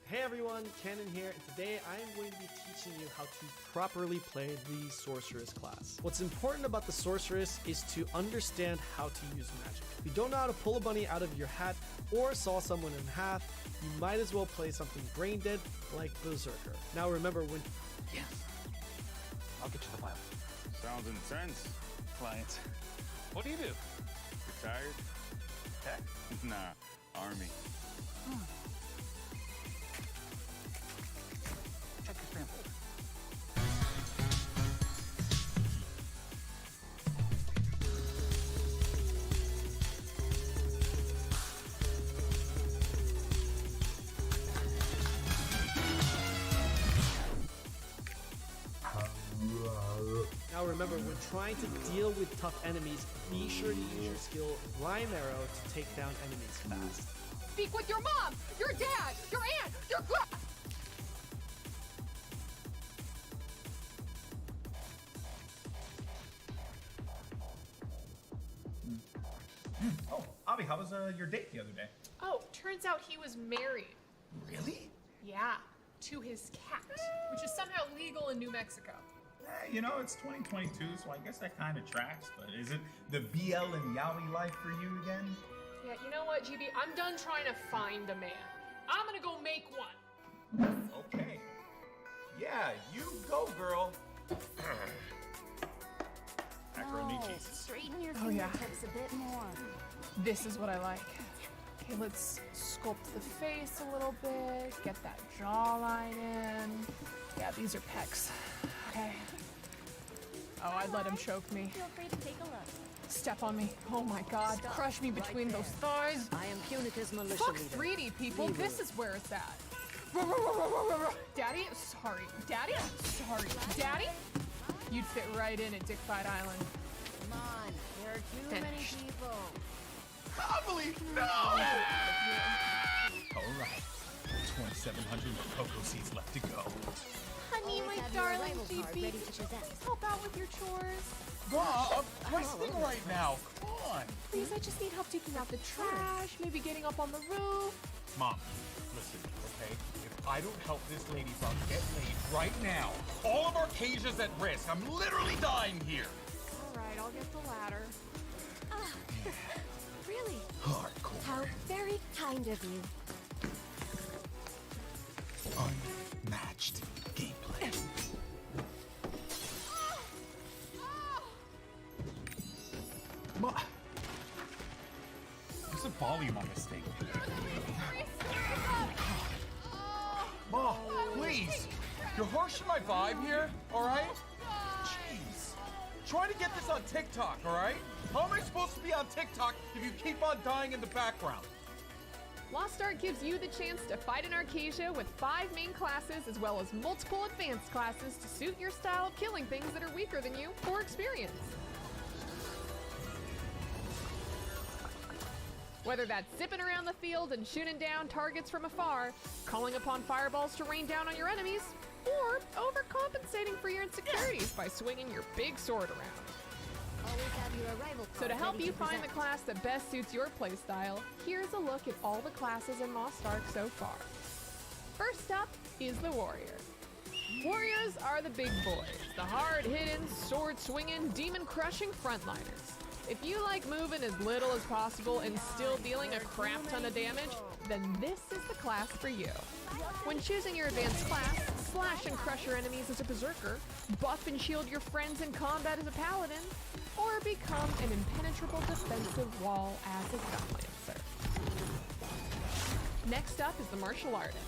Hey everyone, Cannon here, and today I am going to be teaching you how to properly play the Sorceress class. What's important about the Sorceress is to understand how to use magic. If you don't know how to pull a bunny out of your hat or saw someone in half, you might as well play something brain dead like Berserker. Now remember, when Yes. I'll get you the file. Sounds intense. Clients. What do you do? Retired? Tech. Nah, Army. Check your spam folder. Now remember, when trying to deal with tough enemies, be sure to use your skill Rhyme Arrow to take down enemies fast. Speak with your mom, your dad, your aunt, your Oh, Avi, how was your date the other day? Oh, turns out he was married. Really? Yeah, to his cat, which is somehow legal in New Mexico. You know, it's 2022, so I guess that kind of tracks, but is it the BL and Yowie life for you again? Yeah, you know what, GB? I'm done trying to find a man. I'm gonna go make one. Okay. Yeah, you go, girl. Macaroni cheese. Straighten your Oh, yeah. fingertips a bit more. This is what I like. Okay, let's sculpt the face a little bit, get that jawline in. Yeah, these are pecs. Okay. Oh, I'd let him choke me. Feel free to take a look. Step on me. Oh my god. Stop Crush me between right those thighs. I am Punica's militia Fuck leader. 3D, people. This is where it's at. Daddy? Sorry. Daddy? Sorry. Daddy? You'd fit right in at Dickfight Island. Come on, there are too many Finished. people. Amelie, no! All right. 2,700 cocoa seeds left to go. Honey, Always my have your darling arrival card GB. ready to present. Help out with your chores. Mom, I'm resting right now. Come on. Please, I just need help taking out the trash, maybe getting up on the roof. Mom, listen, okay? If I don't help this lady bug get laid right now, all of Arcasia's at risk. I'm literally dying here. All right, I'll get the ladder. Really? Hardcore. How very kind of you. Unmatched gameplay. Ma, what's the volume on this thing? Ma, please. You're harshing my vibe here, alright? Jeez. Try to get this on TikTok, alright? How am I supposed to be on TikTok if you keep on dying in the background? Lost Ark gives you the chance to fight in Arcasia with 5 main classes as well as multiple advanced classes to suit your style of killing things that are weaker than you for experience. Whether that's zipping around the field and shooting down targets from afar, calling upon fireballs to rain down on your enemies, or overcompensating for your insecurities by swinging your big sword around. So to help you find the class that best suits your playstyle, here's a look at all the classes in Lost Ark so far. First up is the Warrior. Warriors are the big boys, the hard-hitting, sword-swinging, demon-crushing frontliners. If you like moving as little as possible and still dealing a crap ton of damage, then this is the class for you. When choosing your advanced class, slash and crush your enemies as a berserker, buff and shield your friends in combat as a paladin, or become an impenetrable defensive wall as a gunlancer. Next up is the martial artist.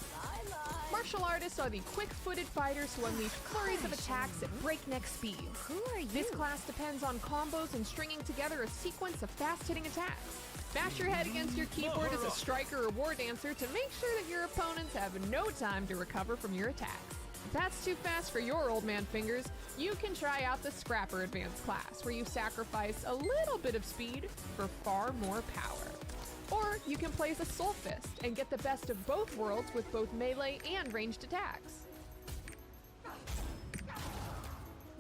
Martial artists are the quick-footed fighters who unleash flurries of attacks at breakneck speeds. Who are you? This class depends on combos and stringing together a sequence of fast-hitting attacks. Bash your head against your keyboard as a striker or war dancer to make sure that your opponents have no time to recover from your attacks. If that's too fast for your old man fingers, you can try out the Scrapper Advanced class, where you sacrifice a little bit of speed for far more power. Or you can play as a Soul Fist and get the best of both worlds with both melee and ranged attacks.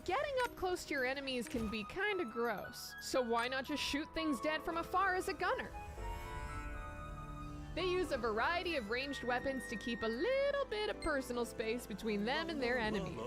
Getting up close to your enemies can be kinda gross, so why not just shoot things dead from afar as a gunner? They use a variety of ranged weapons to keep a little bit of personal space between them and their enemies.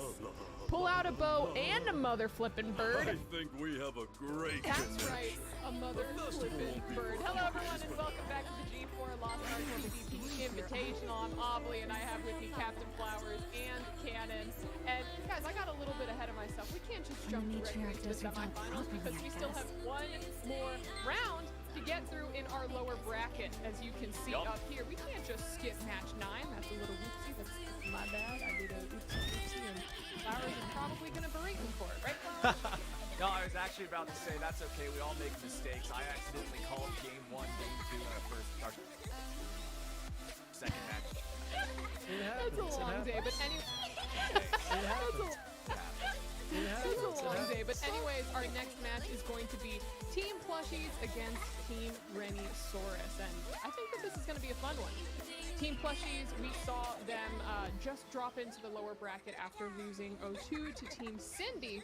Pull out a bow and a mother flippin' bird. I think we have a great That's connection. right, a mother flippin' bird. Hello everyone and welcome back to the G4 Lost Ark MVP Invitational. I'm Aubrey and I have with me Captain Flowers and Cannon. And guys, I got a little bit ahead of myself. We can't just jump directly into the semifinals because we still have one more round to get through in our lower bracket, as you can see up here. We can't just skip match 9. That's a little whoopsie. That's my bad. I did a whoopsie and Flowers is probably gonna berate me for it, right, Flowers? No, I was actually about to say that's okay. We all make mistakes. I accidentally called game 1, game 2 in our second match. That's a long day, but anyway. That's a long day, but anyways, our next match is going to be Team Plushies against Team Renisaurus, and I think that this is going to be a fun one. Team Plushies, we saw them just drop into the lower bracket after losing 0-2 to Team Cindy.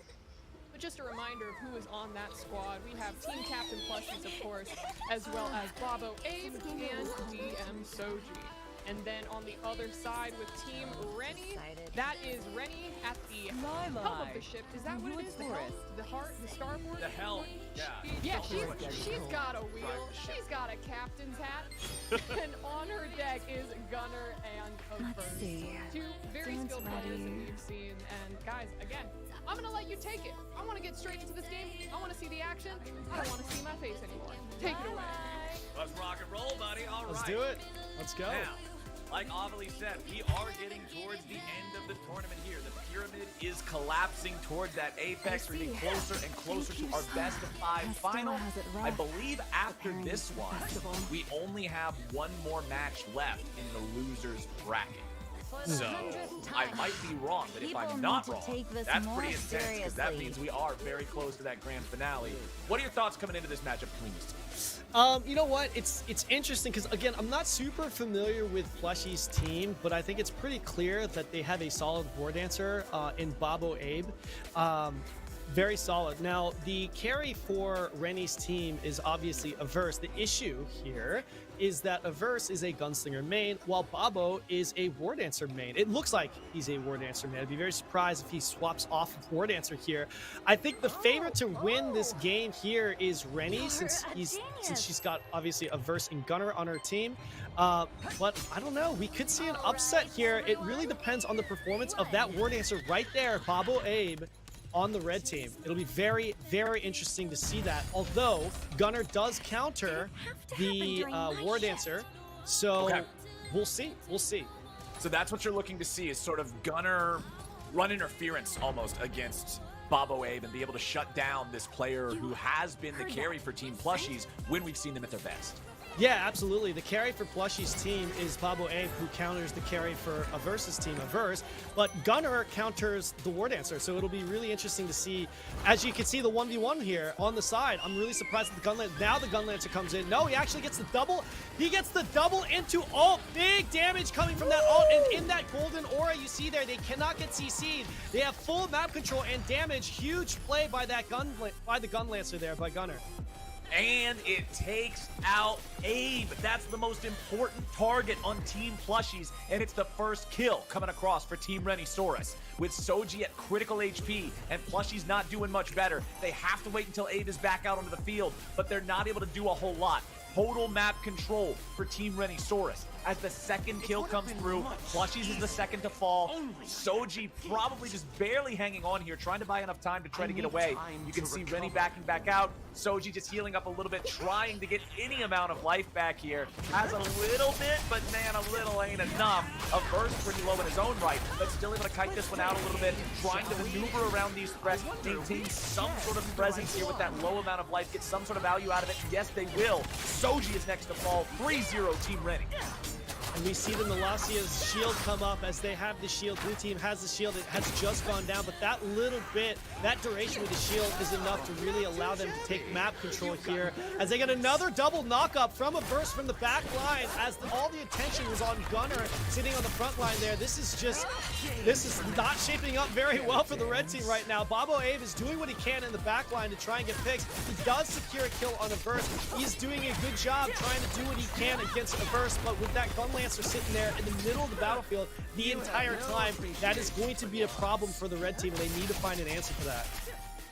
But just a reminder of who is on that squad. We have Team Captain Plushies, of course, as well as Bobo Abe and DM Soji. And then on the other side with Team Rennie, that is Rennie at the helm of the ship. Is that what it is? The helm? The heart? The starboard? The helm. Yeah, she's got a wheel. She's got a captain's hat. And on her deck is Gunner and Averse. Two very skilled players that we've seen. And guys, again, I'm gonna let you take it. I want to get straight into this game. I want to see the action. I don't want to see my face anymore. Take it away. Let's rock and roll, buddy. All right. Let's do it. Let's go. Now, like Avilee said, we are getting towards the end of the tournament here. The pyramid is collapsing towards that apex. We're getting closer and closer to our best of 5 final. I believe after this one, we only have one more match left in the loser's bracket. So, I might be wrong, but if I'm not wrong, that's pretty intense, because that means we are very close to that grand finale. What are your thoughts coming into this matchup between these two? You know what? It's interesting because, again, I'm not super familiar with Plushy's team, but I think it's pretty clear that they have a solid war dancer in Bobo Abe. Very solid. Now, the carry for Rennie's team is obviously Averse. The issue here is that Averse is a gunslinger main, while Bobo is a war dancer main. It looks like he's a war dancer main. I'd be very surprised if he swaps off of war dancer here. I think the favorite to win this game here is Rennie, since she's got obviously Averse and Gunner on her team. But I don't know. We could see an upset here. It really depends on the performance of that war dancer right there, Bobo Abe, on the red team. It'll be very, very interesting to see that. Although Gunner does counter the war dancer, so we'll see. We'll see. So that's what you're looking to see, is sort of Gunner run interference almost against Bobo Abe and be able to shut down this player who has been the carry for Team Plushies when we've seen them at their best. Yeah, absolutely. The carry for Plushy's team is Bobo Abe, who counters the carry for Averse's team, Averse. But Gunner counters the War Dancer, so it'll be really interesting to see. As you can see, the 1v1 here on the side. I'm really surprised that the Gunlancer, now the Gunlancer comes in. No, he actually gets the double. He gets the double into ult. Big damage coming from that ult, and in that golden aura you see there, they cannot get CC'd. They have full map control and damage. Huge play by that the Gunlancer there, by Gunner. And it takes out Abe. That's the most important target on Team Plushies, and it's the first kill coming across for Team Renisaurus. With Soji at critical HP and Plushies not doing much better, they have to wait until Abe is back out onto the field, but they're not able to do a whole lot. Total map control for Team Renisaurus. As the second kill comes through, Plushies is the second to fall. Soji probably just barely hanging on here, trying to buy enough time to try to get away. You can see Rennie backing back out. Soji just healing up a little bit, trying to get any amount of life back here. Has a little bit, but man, a little ain't enough. Averse pretty low in his own right, but still able to kite this one out a little bit, trying to maneuver around these threats, maintain some sort of presence here with that low amount of life, get some sort of value out of it. Yes, they will. Soji is next to fall. 3-0 Team Rennie. And we see the Melasia's shield come up as they have the shield. Blue team has the shield. It has just gone down, but that little bit, that duration with the shield is enough to really allow them to take map control here. As they get another double knock-up from Averse from the back line, as all the attention was on Gunner sitting on the front line there. This is not shaping up very well for the red team right now. Bobo Abe is doing what he can in the back line to try and get picks. He does secure a kill on Averse. He's doing a good job trying to do what he can against Averse, but with that Gunlancer sitting there in the middle of the battlefield the entire time, that is going to be a problem for the red team, and they need to find an answer for that.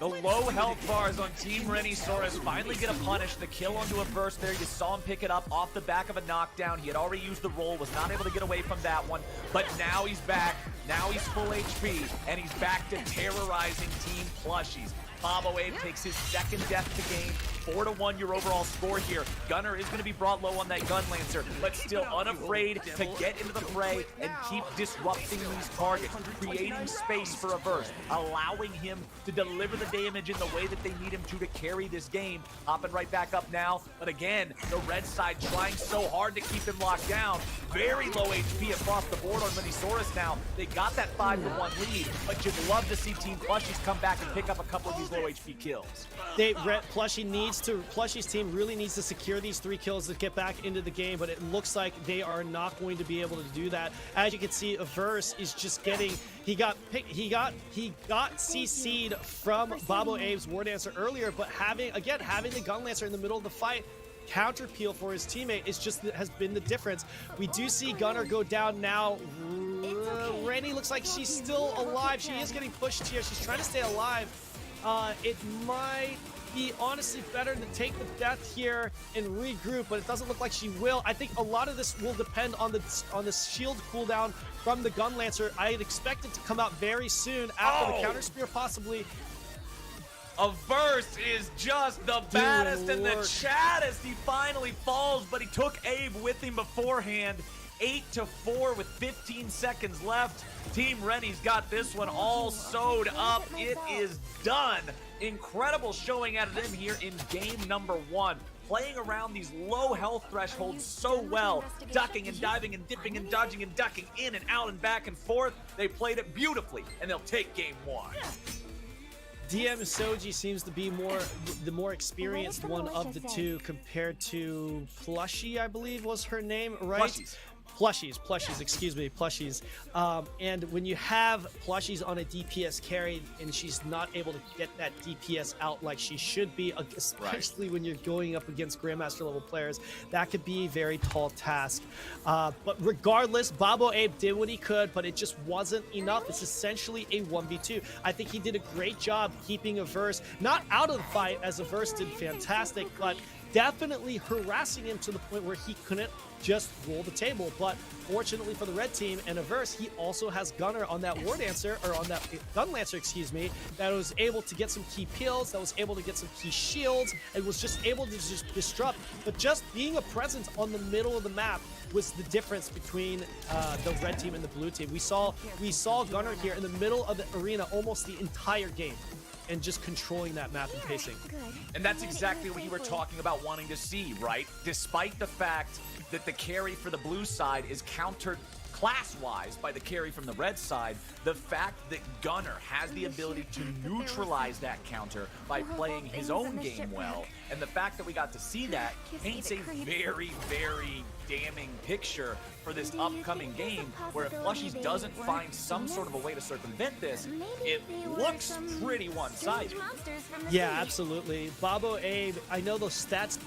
The low health bars on Team Renisaurus finally get a punish. The kill onto Averse there. You saw him pick it up off the back of a knockdown. He had already used the roll, was not able to get away from that one. But now he's back. Now he's full HP, and he's back to terrorizing Team Plushies. Bobo Abe takes his second death to game. 4-1 your overall score here. Gunner is going to be brought low on that Gunlancer, but still unafraid to get into the fray and keep disrupting these targets, creating space for Averse, allowing him to deliver the damage in the way that they need him to carry this game. Hopping right back up now, but again, the red side trying so hard to keep him locked down. Very low HP across the board on Renisaurus now. They got that 5-1 lead, but you'd love to see Team Plushies come back and pick up a couple of these low HP kills. Plushy's team really needs to secure these 3 kills to get back into the game, but it looks like they are not going to be able to do that. As you can see, Averse is just getting, he got CC'd from Bobo Abe's War Dancer earlier, but having the Gunlancer in the middle of the fight, counter peel for his teammate has been the difference. We do see Gunner go down now. Rennie looks like she's still alive. She is getting pushed here. She's trying to stay alive. It might be honestly better to take the death here and regroup, but it doesn't look like she will. I think a lot of this will depend on the shield cooldown from the Gunlancer. I'd expect it to come out very soon after the counter spear, possibly. Averse is just the baddest and the chattest. He finally falls, but he took Abe with him beforehand. 8-4 with 15 seconds left. Team Rennie's got this one all sewed up. It is done. Incredible showing out of them here in game number 1. Playing around these low health thresholds so well. Ducking and diving and dipping and dodging and ducking in and out and back and forth. They played it beautifully, and they'll take game 1. DM Soji seems to be the more experienced one of the two compared to Plushie, I believe was her name, right? Plushies, excuse me, Plushies. And when you have Plushies on a DPS carry and she's not able to get that DPS out like she should be, especially when you're going up against Grandmaster level players, that could be a very tall task. But regardless, Bobo Abe did what he could, but it just wasn't enough. It's essentially a 1v2. I think he did a great job keeping Averse not out of the fight, as Averse did fantastic, but definitely harassing him to the point where he couldn't just roll the table. But fortunately for the red team and Averse, he also has Gunner on that War Dancer, or on that Gun Lancer, excuse me, that was able to get some key pills, that was able to get some key shields, and was just able to just disrupt. But just being a presence on the middle of the map was the difference between the red team and the blue team. We saw Gunner here in the middle of the arena almost the entire game, and just controlling that map and pacing. And that's exactly what you were talking about wanting to see, right? Despite the fact that the carry for the blue side is countered class-wise by the carry from the red side, the fact that Gunner has the ability to neutralize that counter by playing his own game well, and the fact that we got to see that paints a very, very damning picture for this upcoming game, where if Plushies doesn't find some sort of a way to circumvent this, it looks pretty one-sided. Yeah, absolutely. Babo Abe, I know the stats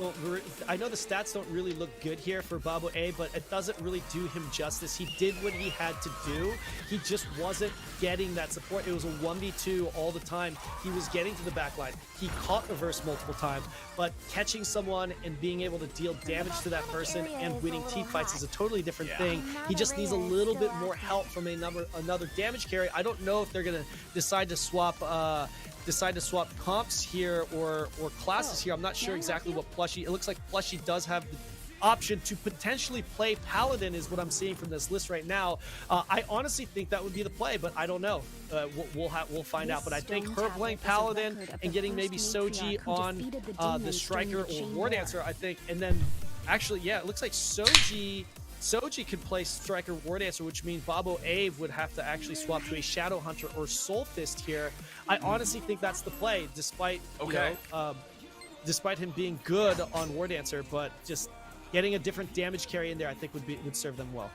don't really look good here for Babo Abe, but it doesn't really do him justice. He did what he had to do. He just wasn't getting that support. It was a 1v2 all the time. He was getting to the backline. He caught Reverse multiple times, but catching someone and being able to deal damage to that person and winning team fights is a totally different thing. He just needs a little bit more help from another damage carry. I don't know if they're gonna decide to swap comps here or classes here. I'm not sure exactly what Plushie. It looks like Plushie does have the option to potentially play Paladin, is what I'm seeing from this list right now. I honestly think that would be the play, but I don't know. We'll find out. But I think her playing Paladin and getting maybe Soji on the Striker or War Dancer, I think, and then actually, yeah, it looks like Soji can play Striker War Dancer, which means Babo Abe would have to actually swap to a Shadow Hunter or Soul Fist here. I honestly think that's the play, despite despite him being good on War Dancer, but just getting a different damage carry in there, I think would serve them well.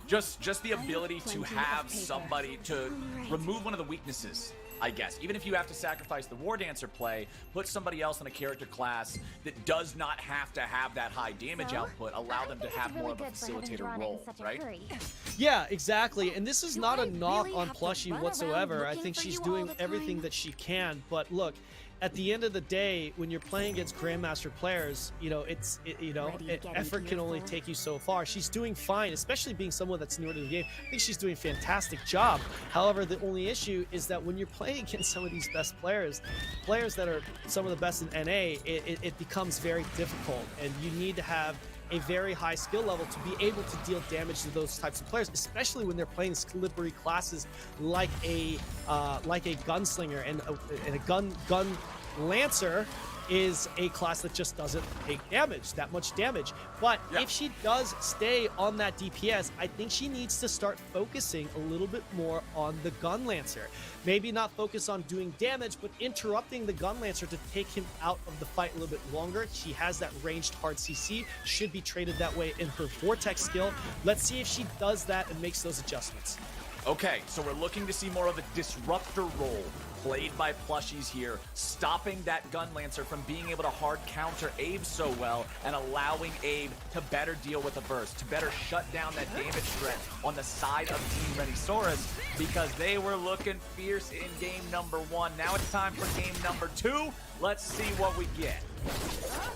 Just the ability to have somebody to remove one of the weaknesses, I guess. Even if you have to sacrifice the War Dancer play, put somebody else in a character class that does not have to have that high damage output, allow them to have more of a facilitator role, right? Yeah, exactly. And this is not a knock on Plushie whatsoever. I think she's doing everything that she can. But look, at the end of the day, when you're playing against Grandmaster players, effort can only take you so far. She's doing fine, especially being someone that's newer to the game. I think she's doing a fantastic job. However, the only issue is that when you're playing against some of these best players that are some of the best in NA, it becomes very difficult, and you need to have a very high skill level to be able to deal damage to those types of players, especially when they're playing slippery classes like a gunslinger, and a gun lancer is a class that just doesn't take that much damage. But if she does stay on that DPS, I think she needs to start focusing a little bit more on the Gun Lancer. Maybe not focus on doing damage, but interrupting the Gun Lancer to take him out of the fight a little bit longer. She has that ranged hard CC, should be traded that way in her Vortex skill. Let's see if she does that and makes those adjustments. Okay, so we're looking to see more of a disruptor role played by Plushies here, stopping that Gun Lancer from being able to hard counter Abe so well, and allowing Abe to better deal with the burst, to better shut down that damage threat on the side of Team Renisaurus, because they were looking fierce in game number 1. Now it's time for game number 2. Let's see what we get.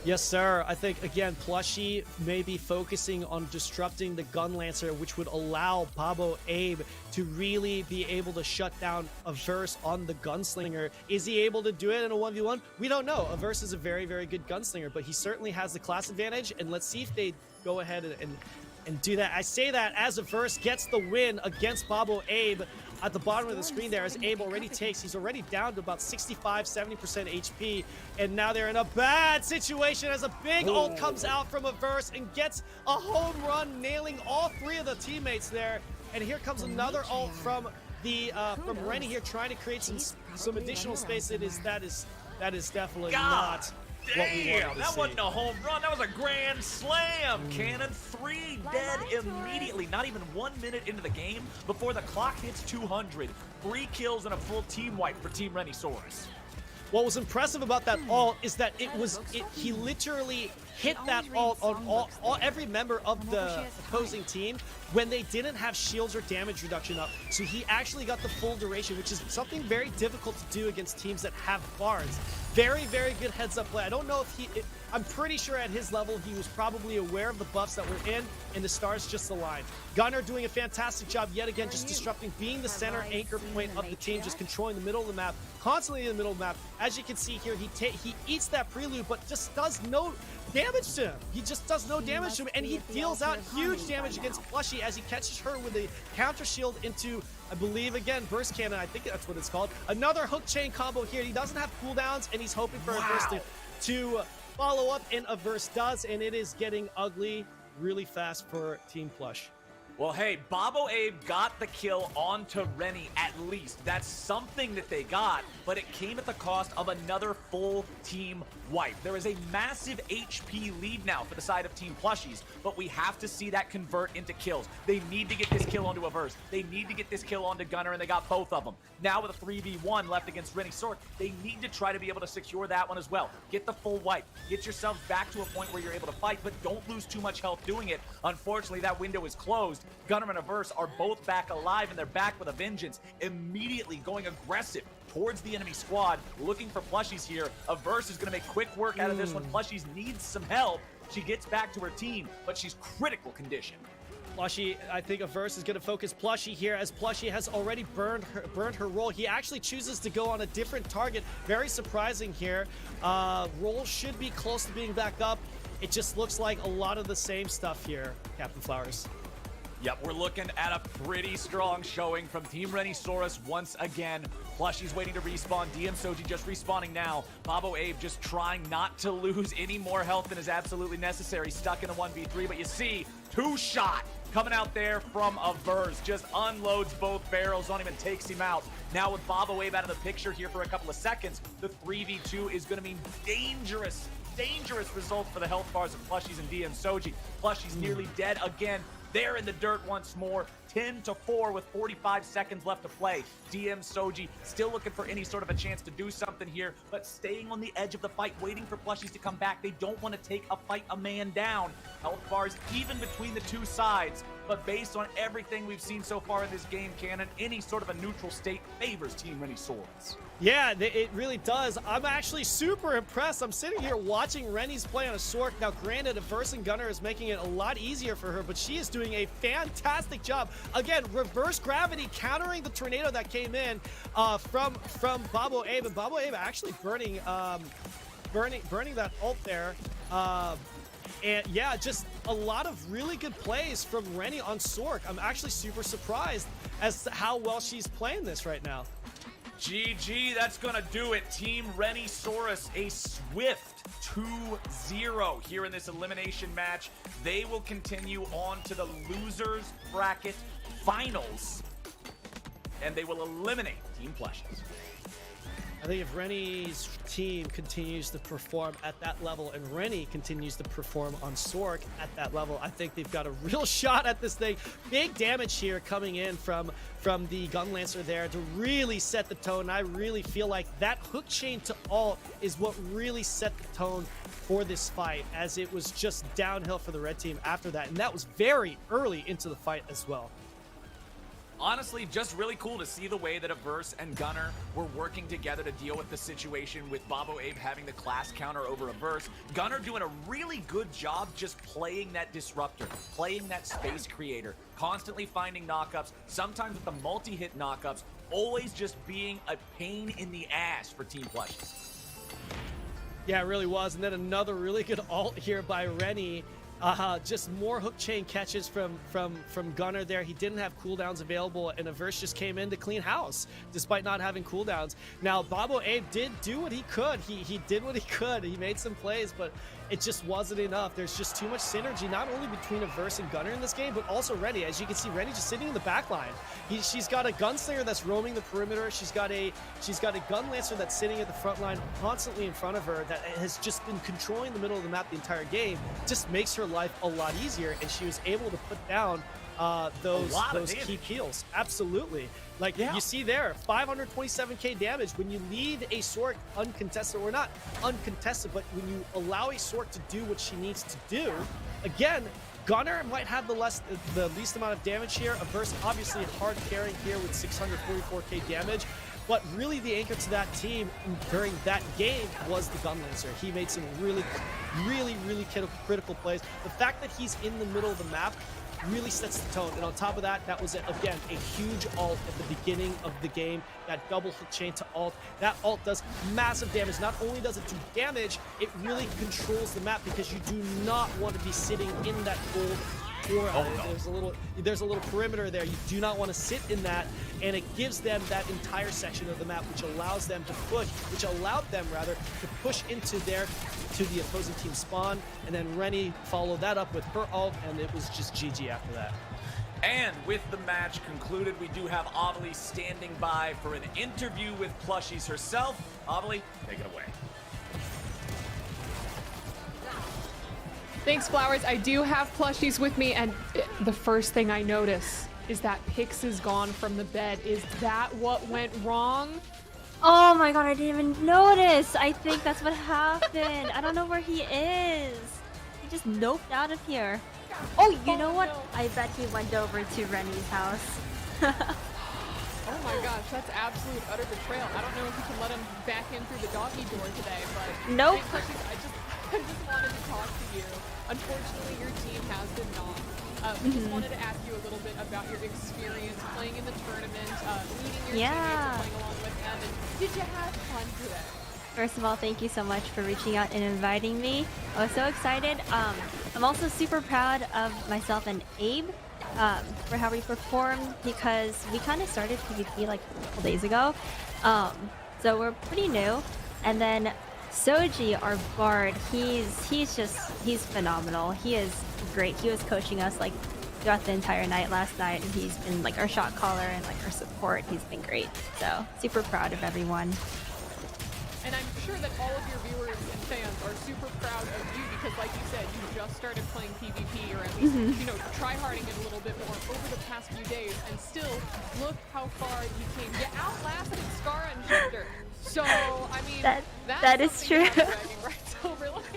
Yes, sir. I think, again, Plushie may be focusing on disrupting the Gun Lancer, which would allow Babo Abe to really be able to shut down Averse on the Gunslinger. Is he able to do it in a 1v1? We don't know. Averse is a very, very good gunslinger, but he certainly has the class advantage, and let's see if they go ahead and do that. I say that as Averse gets the win against Babo Abe. At the bottom of the screen there, as Abe already he's already down to about 65-70% HP, and now they're in a bad situation as a big ult comes out from Averse and gets a home run, nailing all 3 of the teammates there. And here comes another ult from Rennie here, trying to create some additional space. That is definitely not what we wanted to that see. wasn't a home run, that was a grand slam. Cannon 3 dead immediately, not even 1 minute into the game before the clock hits 200. 3 kills and a full team wipe for Team Renisaurus. What was impressive about that ult is that he literally hit that ult on every member of the opposing team when they didn't have shields or damage reduction up. So he actually got the full duration, which is something very difficult to do against teams that have bards. Very, very good heads up play. I don't know if I'm pretty sure at his level, he was probably aware of the buffs that were in, and the stars just aligned. Gunnar doing a fantastic job yet again, just disrupting, being the center anchor point of the team, just controlling the middle of the map, constantly in the middle of the map. As you can see here, he eats that prelude, but just does no damage to him. He just does no damage to him, and he deals out huge damage against Plushie as he catches her with a counter shield into, I believe, again, burst cannon. I think that's what it's called. Another hook chain combo here. He doesn't have cooldowns, and he's hoping for a burst to follow up, and a verse does, and it is getting ugly really fast for Team Plush. Well, hey, Bobo Abe got the kill onto Rennie at least. That's something that they got, but it came at the cost of another full team wipe. There is a massive HP lead now for the side of Team Plushies, but we have to see that convert into kills. They need to get this kill onto a verse. They need to get this kill onto Gunnar, and they got both of them. Now with a 3v1 left against Rennie Sork, they need to try to be able to secure that one as well. Get the full wipe. Get yourselves back to a point where you're able to fight, but don't lose too much health doing it. Unfortunately, that window is closed. Gunnar and Averse are both back alive, and they're back with a vengeance, immediately going aggressive towards the enemy squad, looking for Plushies here. Averse is going to make quick work out of this one. Plushies needs some help. She gets back to her team, but she's critical condition. Plushie, I think Averse is going to focus Plushie here, as Plushie has already burned her roll. He actually chooses to go on a different target. Very surprising here. Roll should be close to being back up. It just looks like a lot of the same stuff here, Captain Flowers. Yep, we're looking at a pretty strong showing from Team Renisaurus once again. Plushie's waiting to respawn. DM Soji just respawning now. Bobo Abe just trying not to lose any more health than is absolutely necessary. Stuck in a 1v3, but you see, two-shot coming out there from Averse. Just unloads both barrels, don't even takes him out. Now with Bobo Abe out of the picture here for a couple of seconds, the 3v2 is going to mean dangerous results for the health bars of Plushies and DM Soji. Plushie's nearly dead again. They're in the dirt once more. 10-4 with 45 seconds left to play. DM Soji still looking for any sort of a chance to do something here, but staying on the edge of the fight, waiting for Plushies to come back. They don't want to take a man down. Health bars even between the two sides, but based on everything we've seen so far in this game, Cannon, any sort of a neutral state favors Team Renisaurus. Yeah, it really does. I'm actually super impressed. I'm sitting here watching Rennie's play on a Sork. Now, granted, Averse and Gunnar is making it a lot easier for her, but she is doing a fantastic job. Again, reverse gravity countering the tornado that came in from Bobo Abe, and Bobo Abe actually burning that ult there. And yeah, just a lot of really good plays from Rennie on Sork. I'm actually super surprised as to how well she's playing this right now. GG, that's gonna do it. Team Renisaurus, a swift 2-0 here in this elimination match. They will continue on to the losers bracket finals, and they will eliminate Team Plushies. I think if Rennie's team continues to perform at that level and Rennie continues to perform on Sork at that level, I think they've got a real shot at this thing. Big damage here coming in from the Gun Lancer there to really set the tone. I really feel like that hook chain to ult is what really set the tone for this fight, as it was just downhill for the red team after that, and that was very early into the fight as well. Honestly, just really cool to see the way that Averse and Gunnar were working together to deal with the situation with Bobo Abe having the class counter over Averse. Gunnar doing a really good job just playing that disruptor, playing that space creator, constantly finding knockups, sometimes with the multi-hit knockups, always just being a pain in the ass for Team Plushies. Yeah, it really was. And then another really good ult here by Rennie. Just more hook chain catches from Gunnar there. He didn't have cooldowns available, and Averse just came in to clean house despite not having cooldowns. Now, Bobo Abe did do what he could. He did what he could. He made some plays, but it just wasn't enough. There's just too much synergy, not only between Averse and Gunnar in this game, but also Rennie. As you can see, Rennie just sitting in the back line. She's got a gunslinger that's roaming the perimeter. She's got a gun lancer that's sitting at the front line constantly in front of her that has just been controlling the middle of the map the entire game. Just makes her life a lot easier, and she was able to put down those damage. key kills. Absolutely. Like you see there, 527k damage when you leave a Sork uncontested, or not uncontested, but when you allow a Sork to do what she needs to do. Again, Gunner might have the least amount of damage here. Averse obviously hard carrying here with 644k damage. But really the anchor to that team during that game was the Gunlancer. He made some really critical plays. The fact that he's in the middle of the map really sets the tone. And on top of that, that was, again, a huge ult at the beginning of the game. That double hook chain to ult. That ult does massive damage. Not only does it do damage, it really controls the map because you do not want to be sitting in that gold aura. There's a little perimeter there. You do not want to sit in that, and it gives them that entire section of the map, which allows them to push, which allowed them rather to push into the opposing team spawn, and then Rennie followed that up with her ult, and it was just GG after that. And with the match concluded, we do have Avali standing by for an interview with Plushies herself. Avali, take it away. Thanks, Flowers. I do have Plushies with me, and the first thing I notice is that Pix is gone from the bed. Is that what went wrong? Oh my god, I didn't even notice. I think that's what happened. I don't know where he is. He just noped out of here. Oh, you know what? No. I bet he went over to Rennie's house. Oh my gosh, that's absolute utter betrayal. I don't know if we can let him back in through the doggy door today, but nope. I just wanted to talk to you. Unfortunately, your team has been knocked. We just wanted to ask you a little bit about your experience playing in the tournament, meeting your teammates and playing along with them. And did you have fun today? First of all, thank you so much for reaching out and inviting me. I was so excited. I'm also super proud of myself and Abe for how we performed, because we kind of started PvP like a couple days ago. So we're pretty new. And then Soji, our bard, he's phenomenal. He is great. He was coaching us like throughout the entire night last night, and he's been like our shot caller and like our support. He's been great. So super proud of everyone. And I'm sure that all of your viewers and fans are super proud of you because, like you said, you just started playing PvP, or at least, you know, tryharding it a little bit more over the past few days, and still, look how far you came. You outlasted Scar and Shifter. So, I mean, that is true.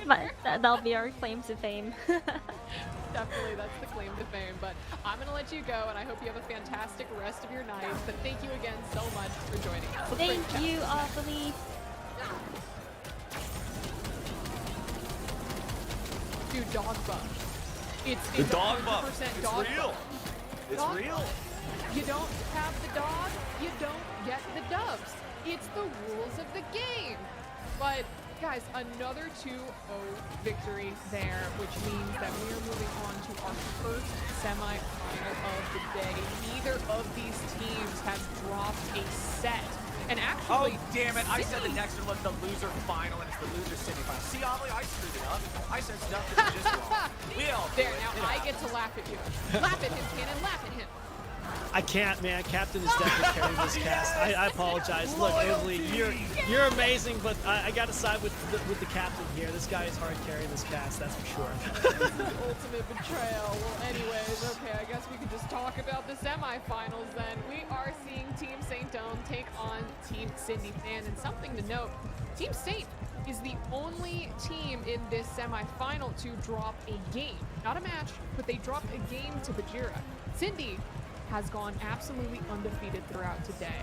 Right, that'll be our claim to fame. Definitely, that's the claim to fame. But I'm going to let you go, and I hope you have a fantastic rest of your night. But thank you again so much for joining us. Thank you, Avali. Dude, dog buff. It's the dog buff. It's dog real. Buff. It's dog real. Buff. You don't have the dog, you don't get the dubs. It's the rules of the game. But guys, another 2-0 victory there, which means that we are moving on to our first semi-final of the day. Neither of these teams has dropped a set. And actually, oh damn it! I said the next one was the loser final, and it's the loser semifinal. See, Ollie, I screwed it up. I said stuff that was just wrong. We all there. Now I get to laugh at you. Laugh at him, Cannon. Laugh at him. I can't, man. Captain is definitely carrying this cast. I apologize. Look, Italy, you're amazing, but I got to side with the captain here. This guy is hard carrying this cast, that's for sure. This is ultimate betrayal. Well, anyways, okay, I guess we could just talk about the semifinals then. We are seeing Team Saint Dome take on Team Cindy Fan, and something to note: Team Saint is the only team in this semifinal to drop a game, not a match, but they dropped a game to Bajira. Cindy has gone absolutely undefeated throughout today.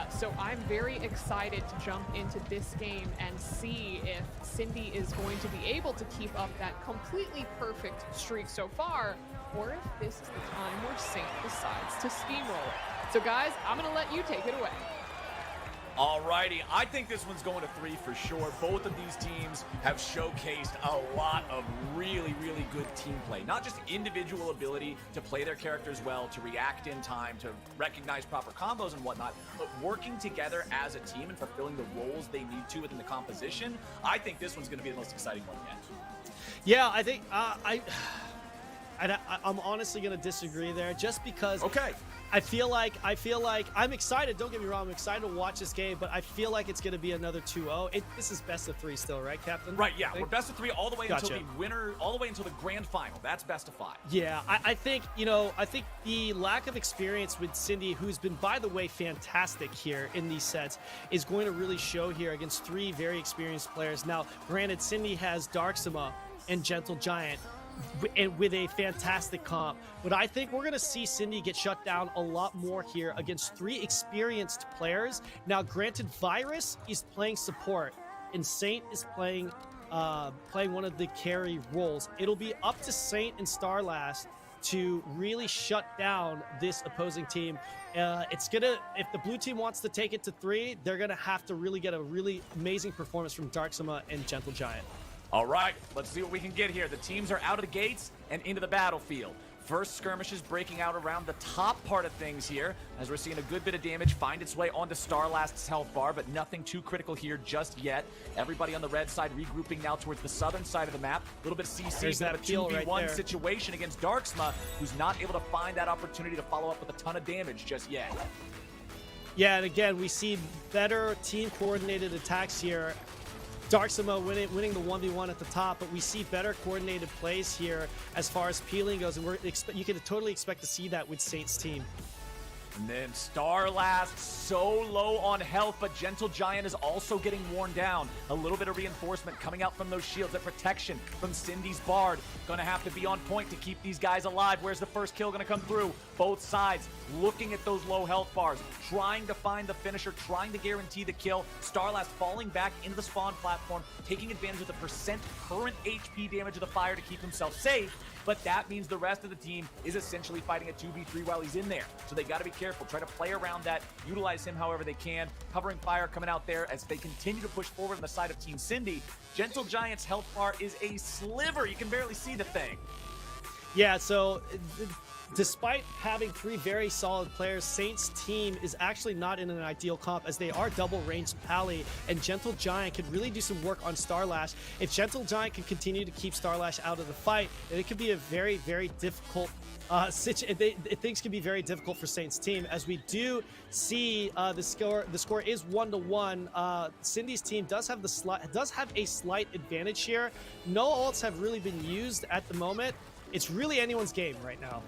So I'm very excited to jump into this game and see if Cindy is going to be able to keep up that completely perfect streak so far, or if this is the time where Saint decides to steamroll it. So guys, I'm gonna let you take it away. Alrighty, I think this one's going to 3 for sure. Both of these teams have showcased a lot of really good team play. Not just individual ability to play their characters well, to react in time, to recognize proper combos and whatnot, but working together as a team and fulfilling the roles they need to within the composition. I think this one's going to be the most exciting one yet. Yeah, I think I I'm honestly gonna disagree there, just because. Okay. I feel like I'm excited. Don't get me wrong. I'm excited to watch this game, but I feel like it's going to be another 2-0. This is best of 3 still, right, Captain? Right. Yeah. We're best of 3 all the way Gotcha. until the winner, all the way until the grand final. That's best of 5. Yeah, I think, I think the lack of experience with Cindy, who's been, by the way, fantastic here in these sets, is going to really show here against 3 very experienced players. Now, granted, Cindy has Darksima and Gentle Giant, and with a fantastic comp, but I think we're going to see Cindy get shut down a lot more here against 3 experienced players. Now, granted, Virus is playing support, and Saint is playing one of the carry roles. It'll be up to Saint and Starlast to really shut down this opposing team. If the blue team wants to take it to 3, they're gonna have to really get a really amazing performance from Darksima and Gentle Giant. All right, let's see what we can get here. The teams are out of the gates and into the battlefield. First skirmishes breaking out around the top part of things here, as we're seeing a good bit of damage find its way onto Starlast's health bar, but nothing too critical here just yet. Everybody on the red side regrouping now towards the southern side of the map. A little bit of CC, There's bit that of a peel 2v1 right there. situation against Darksima, who's not able to find that opportunity to follow up with a ton of damage just yet. Yeah, and again, we see better team-coordinated attacks here. Darksima winning the 1v1 at the top, but we see better coordinated plays here as far as peeling goes, and you can totally expect to see that with Saint's team. And then Starlast so low on health, but Gentle Giant is also getting worn down. A little bit of reinforcement coming out from those shields. That protection from Cindy's Bard. Gonna have to be on point to keep these guys alive. Where's the first kill gonna come through? Both sides looking at those low health bars, trying to find the finisher, trying to guarantee the kill. Starlast falling back into the spawn platform, taking advantage of the percent current HP damage of the fire to keep himself safe. But that means the rest of the team is essentially fighting a 2v3 while he's in there. So they got to be careful, try to play around that, utilize him however they can. Covering fire coming out there as they continue to push forward on the side of Team Cindy. Gentle Giant's health bar is a sliver. You can barely see the thing. Yeah, so despite having 3 very solid players, Saint's team is actually not in an ideal comp, as they are double ranged Pally, and Gentle Giant could really do some work on Starlash. If Gentle Giant can continue to keep Starlash out of the fight, then it could be a very, very difficult things can be very difficult for Saint's team, as we do see the score is 1-1. Cindy's team does have a slight advantage here. No ults have really been used at the moment. It's really anyone's game right now.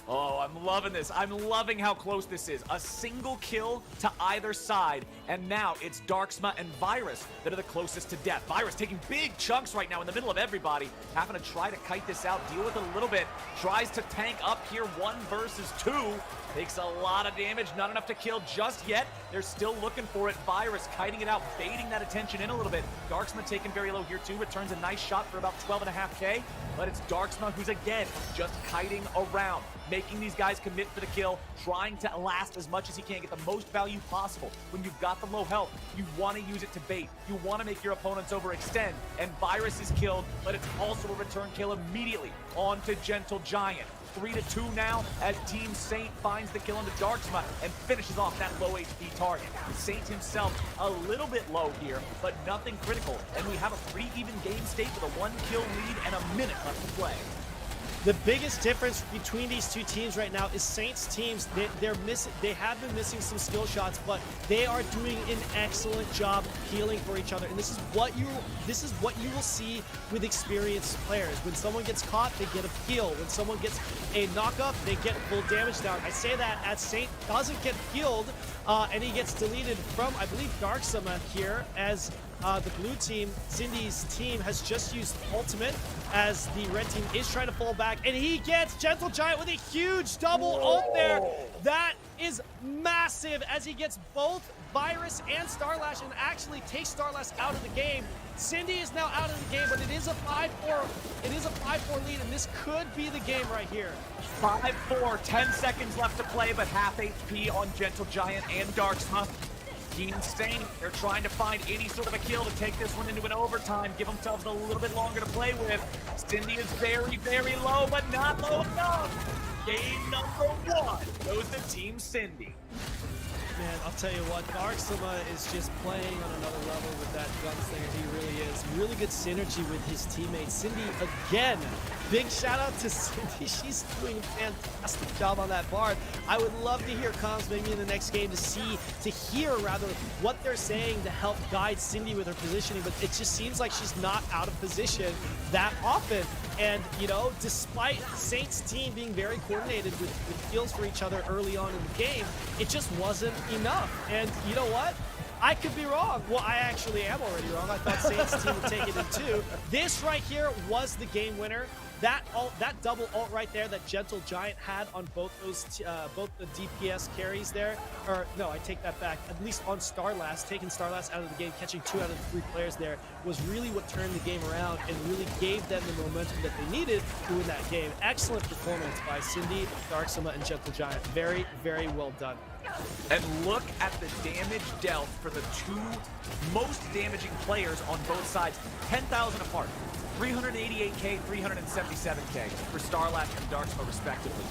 Oh, I'm loving this. I'm loving how close this is. A single kill to either side, and now it's Darksima and Virus that are the closest to death. Virus taking big chunks right now in the middle of everybody, having to try to kite this out, deal with it a little bit. Tries to tank up here 1 versus 2. Takes a lot of damage, not enough to kill just yet. They're still looking for it. Virus kiting it out, baiting that attention in a little bit. Darksima taken very low here too. Returns a nice shot for about 12.5k, but it's Darksima who's again just kiting around, making these guys commit for the kill, trying to last as much as he can, get the most value possible. When you've got the low health, you want to use it to bait. You want to make your opponents overextend, and Virus is killed, but it's also a return kill immediately onto Gentle Giant. 3-2 now as Team Saint finds the kill into Darksima and finishes off that low HP target. Saint himself a little bit low here, but nothing critical, and we have a pretty even game state with a 1-kill lead and a minute left to play. The biggest difference between these two teams right now is Saints teams. They have been missing some skill shots, but they are doing an excellent job peeling for each other. And this is what you will see with experienced players. When someone gets caught, they get a peel. When someone gets a knock up, they get full damage down. I say that as Saint doesn't get peeled, and he gets deleted from, I believe, Darksima here, as the blue team, Cindy's team, has just used ultimate, as the red team is trying to fall back, and he gets Gentle Giant with a huge double ult there. That is massive, as he gets both Virus and Starlash and actually takes Starlash out of the game. Cindy is now out of the game, but it is a 5-4. It is a 5-4 lead, and this could be the game right here. 5-4, 10 seconds left to play, but half HP on Gentle Giant and Darksima. Team Saint, they're trying to find any sort of a kill to take this one into an overtime, give themselves a little bit longer to play with. Cindy is very, very low, but not low enough. Game number 1 goes to Team Cindy. Man, I'll tell you what, Darksoma is just playing on another level with that gunslinger. He really is. Really good synergy with his teammates. Cindy, again, big shout out to Cindy. She's doing a fantastic job on that Bard. I would love to hear comms maybe in the next game to hear rather what they're saying to help guide Cindy with her positioning, but it just seems like she's not out of position that often. And, you know, despite Saints' team being very coordinated with feels for each other early on in the game, it just wasn't enough. And you know what? I could be wrong. Well, I actually am already wrong. I thought Saints' team would take it in 2. This right here was the game winner. That double ult right there that Gentle Giant had on both those both the DPS carries there, or no, I take that back. At least on Starlast, taking Starlast out of the game, catching 2 out of the 3 players there was really what turned the game around and really gave them the momentum that they needed to win that game. Excellent performance by Cindy, Darksoma, and Gentle Giant. Very, very well done. And look at the damage dealt for the 2 most damaging players on both sides, 10,000 apart. 388k, 377k for Starlast and Darksoma respectively.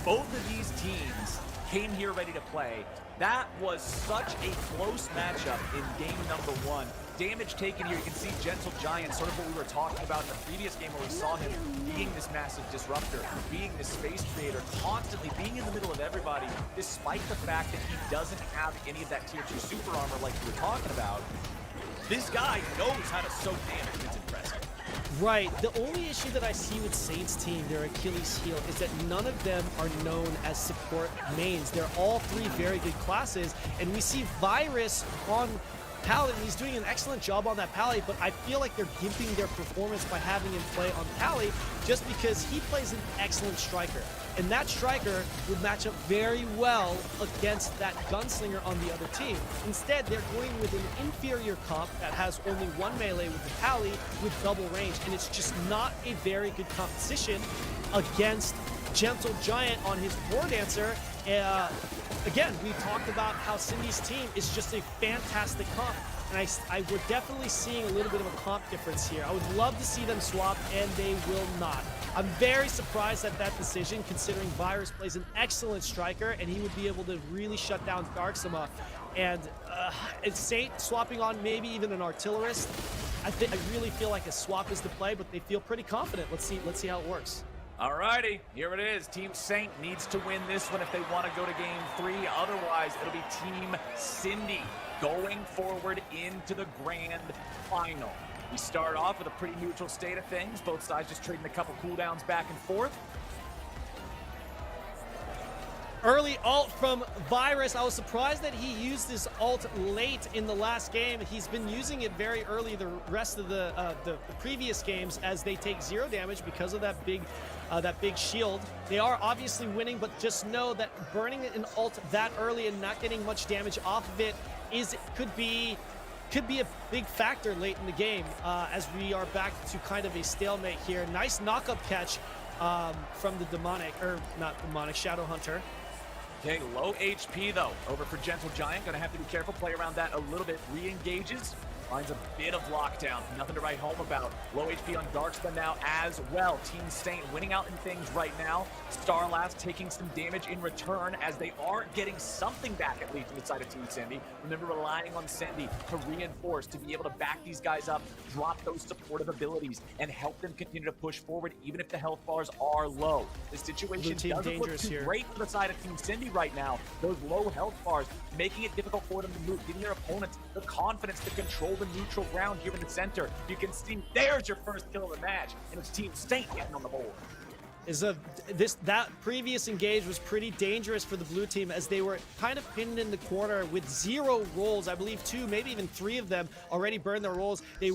Both of these teams came here ready to play. That was such a close matchup in game number 1. Damage taken here, you can see Gentle Giant, sort of what we were talking about in the previous game where we saw him being this massive disruptor, being this space creator, constantly being in the middle of everybody, despite the fact that he doesn't have any of that tier 2 super armor like we were talking about. This guy knows how to soak damage. It's impressive. Right. The only issue that I see with Saints' team, their Achilles heel, is that none of them are known as support mains. They're all 3 very good classes, and we see Virus on Pally. He's doing an excellent job on that Pally, but I feel like they're gimping their performance by having him play on Pally just because he plays an excellent striker. And that striker would match up very well against that gunslinger on the other team. Instead, they're going with an inferior comp that has only 1 melee with the Pally with double range, and it's just not a very good competition against Gentle Giant on his War Dancer. Again, we talked about how Cindy's team is just a fantastic comp, and we're definitely seeing a little bit of a comp difference here. I would love to see them swap, and they will not. I'm very surprised at that decision, considering Virus plays an excellent striker, and he would be able to really shut down Darksoma. And Saint swapping on maybe even an artillerist. I really feel like a swap is the play, but they feel pretty confident. Let's see how it works. Alrighty, here it is. Team Saint needs to win this one if they want to go to game 3. Otherwise, it'll be Team Cindy going forward into the grand final. We start off with a pretty neutral state of things. Both sides just trading a couple cooldowns back and forth. Early ult from Virus. I was surprised that he used his ult late in the last game. He's been using it very early the rest of the previous games as they take 0 damage because of that big shield. They are obviously winning, but just know that burning an ult that early and not getting much damage off of it could be a big factor late in the game as we are back to kind of a stalemate here. Nice knock-up catch from the Shadow Hunter. Okay, low HP though. Over for Gentle Giant. Gonna have to be careful, play around that a little bit. Re-engages. Finds a bit of lockdown. Nothing to write home about. Low HP on Darkspawn now as well. Team Saint winning out in things right now. Starlast taking some damage in return as they are getting something back at least on the side of Team Cindy. Remember, relying on Cindy to reinforce, to be able to back these guys up, drop those supportive abilities, and help them continue to push forward even if the health bars are low. The situation doesn't look too great for the side of Team Cindy right now. Those low health bars making it difficult for them to move, giving their opponents the confidence to control the neutral ground here in the center. You can see there's your first kill of the match, and it's Team Saint getting on the board. That previous engage was pretty dangerous for the blue team as they were kind of pinned in the corner with 0 rolls. I believe 2, maybe even 3 of them already burned their rolls. They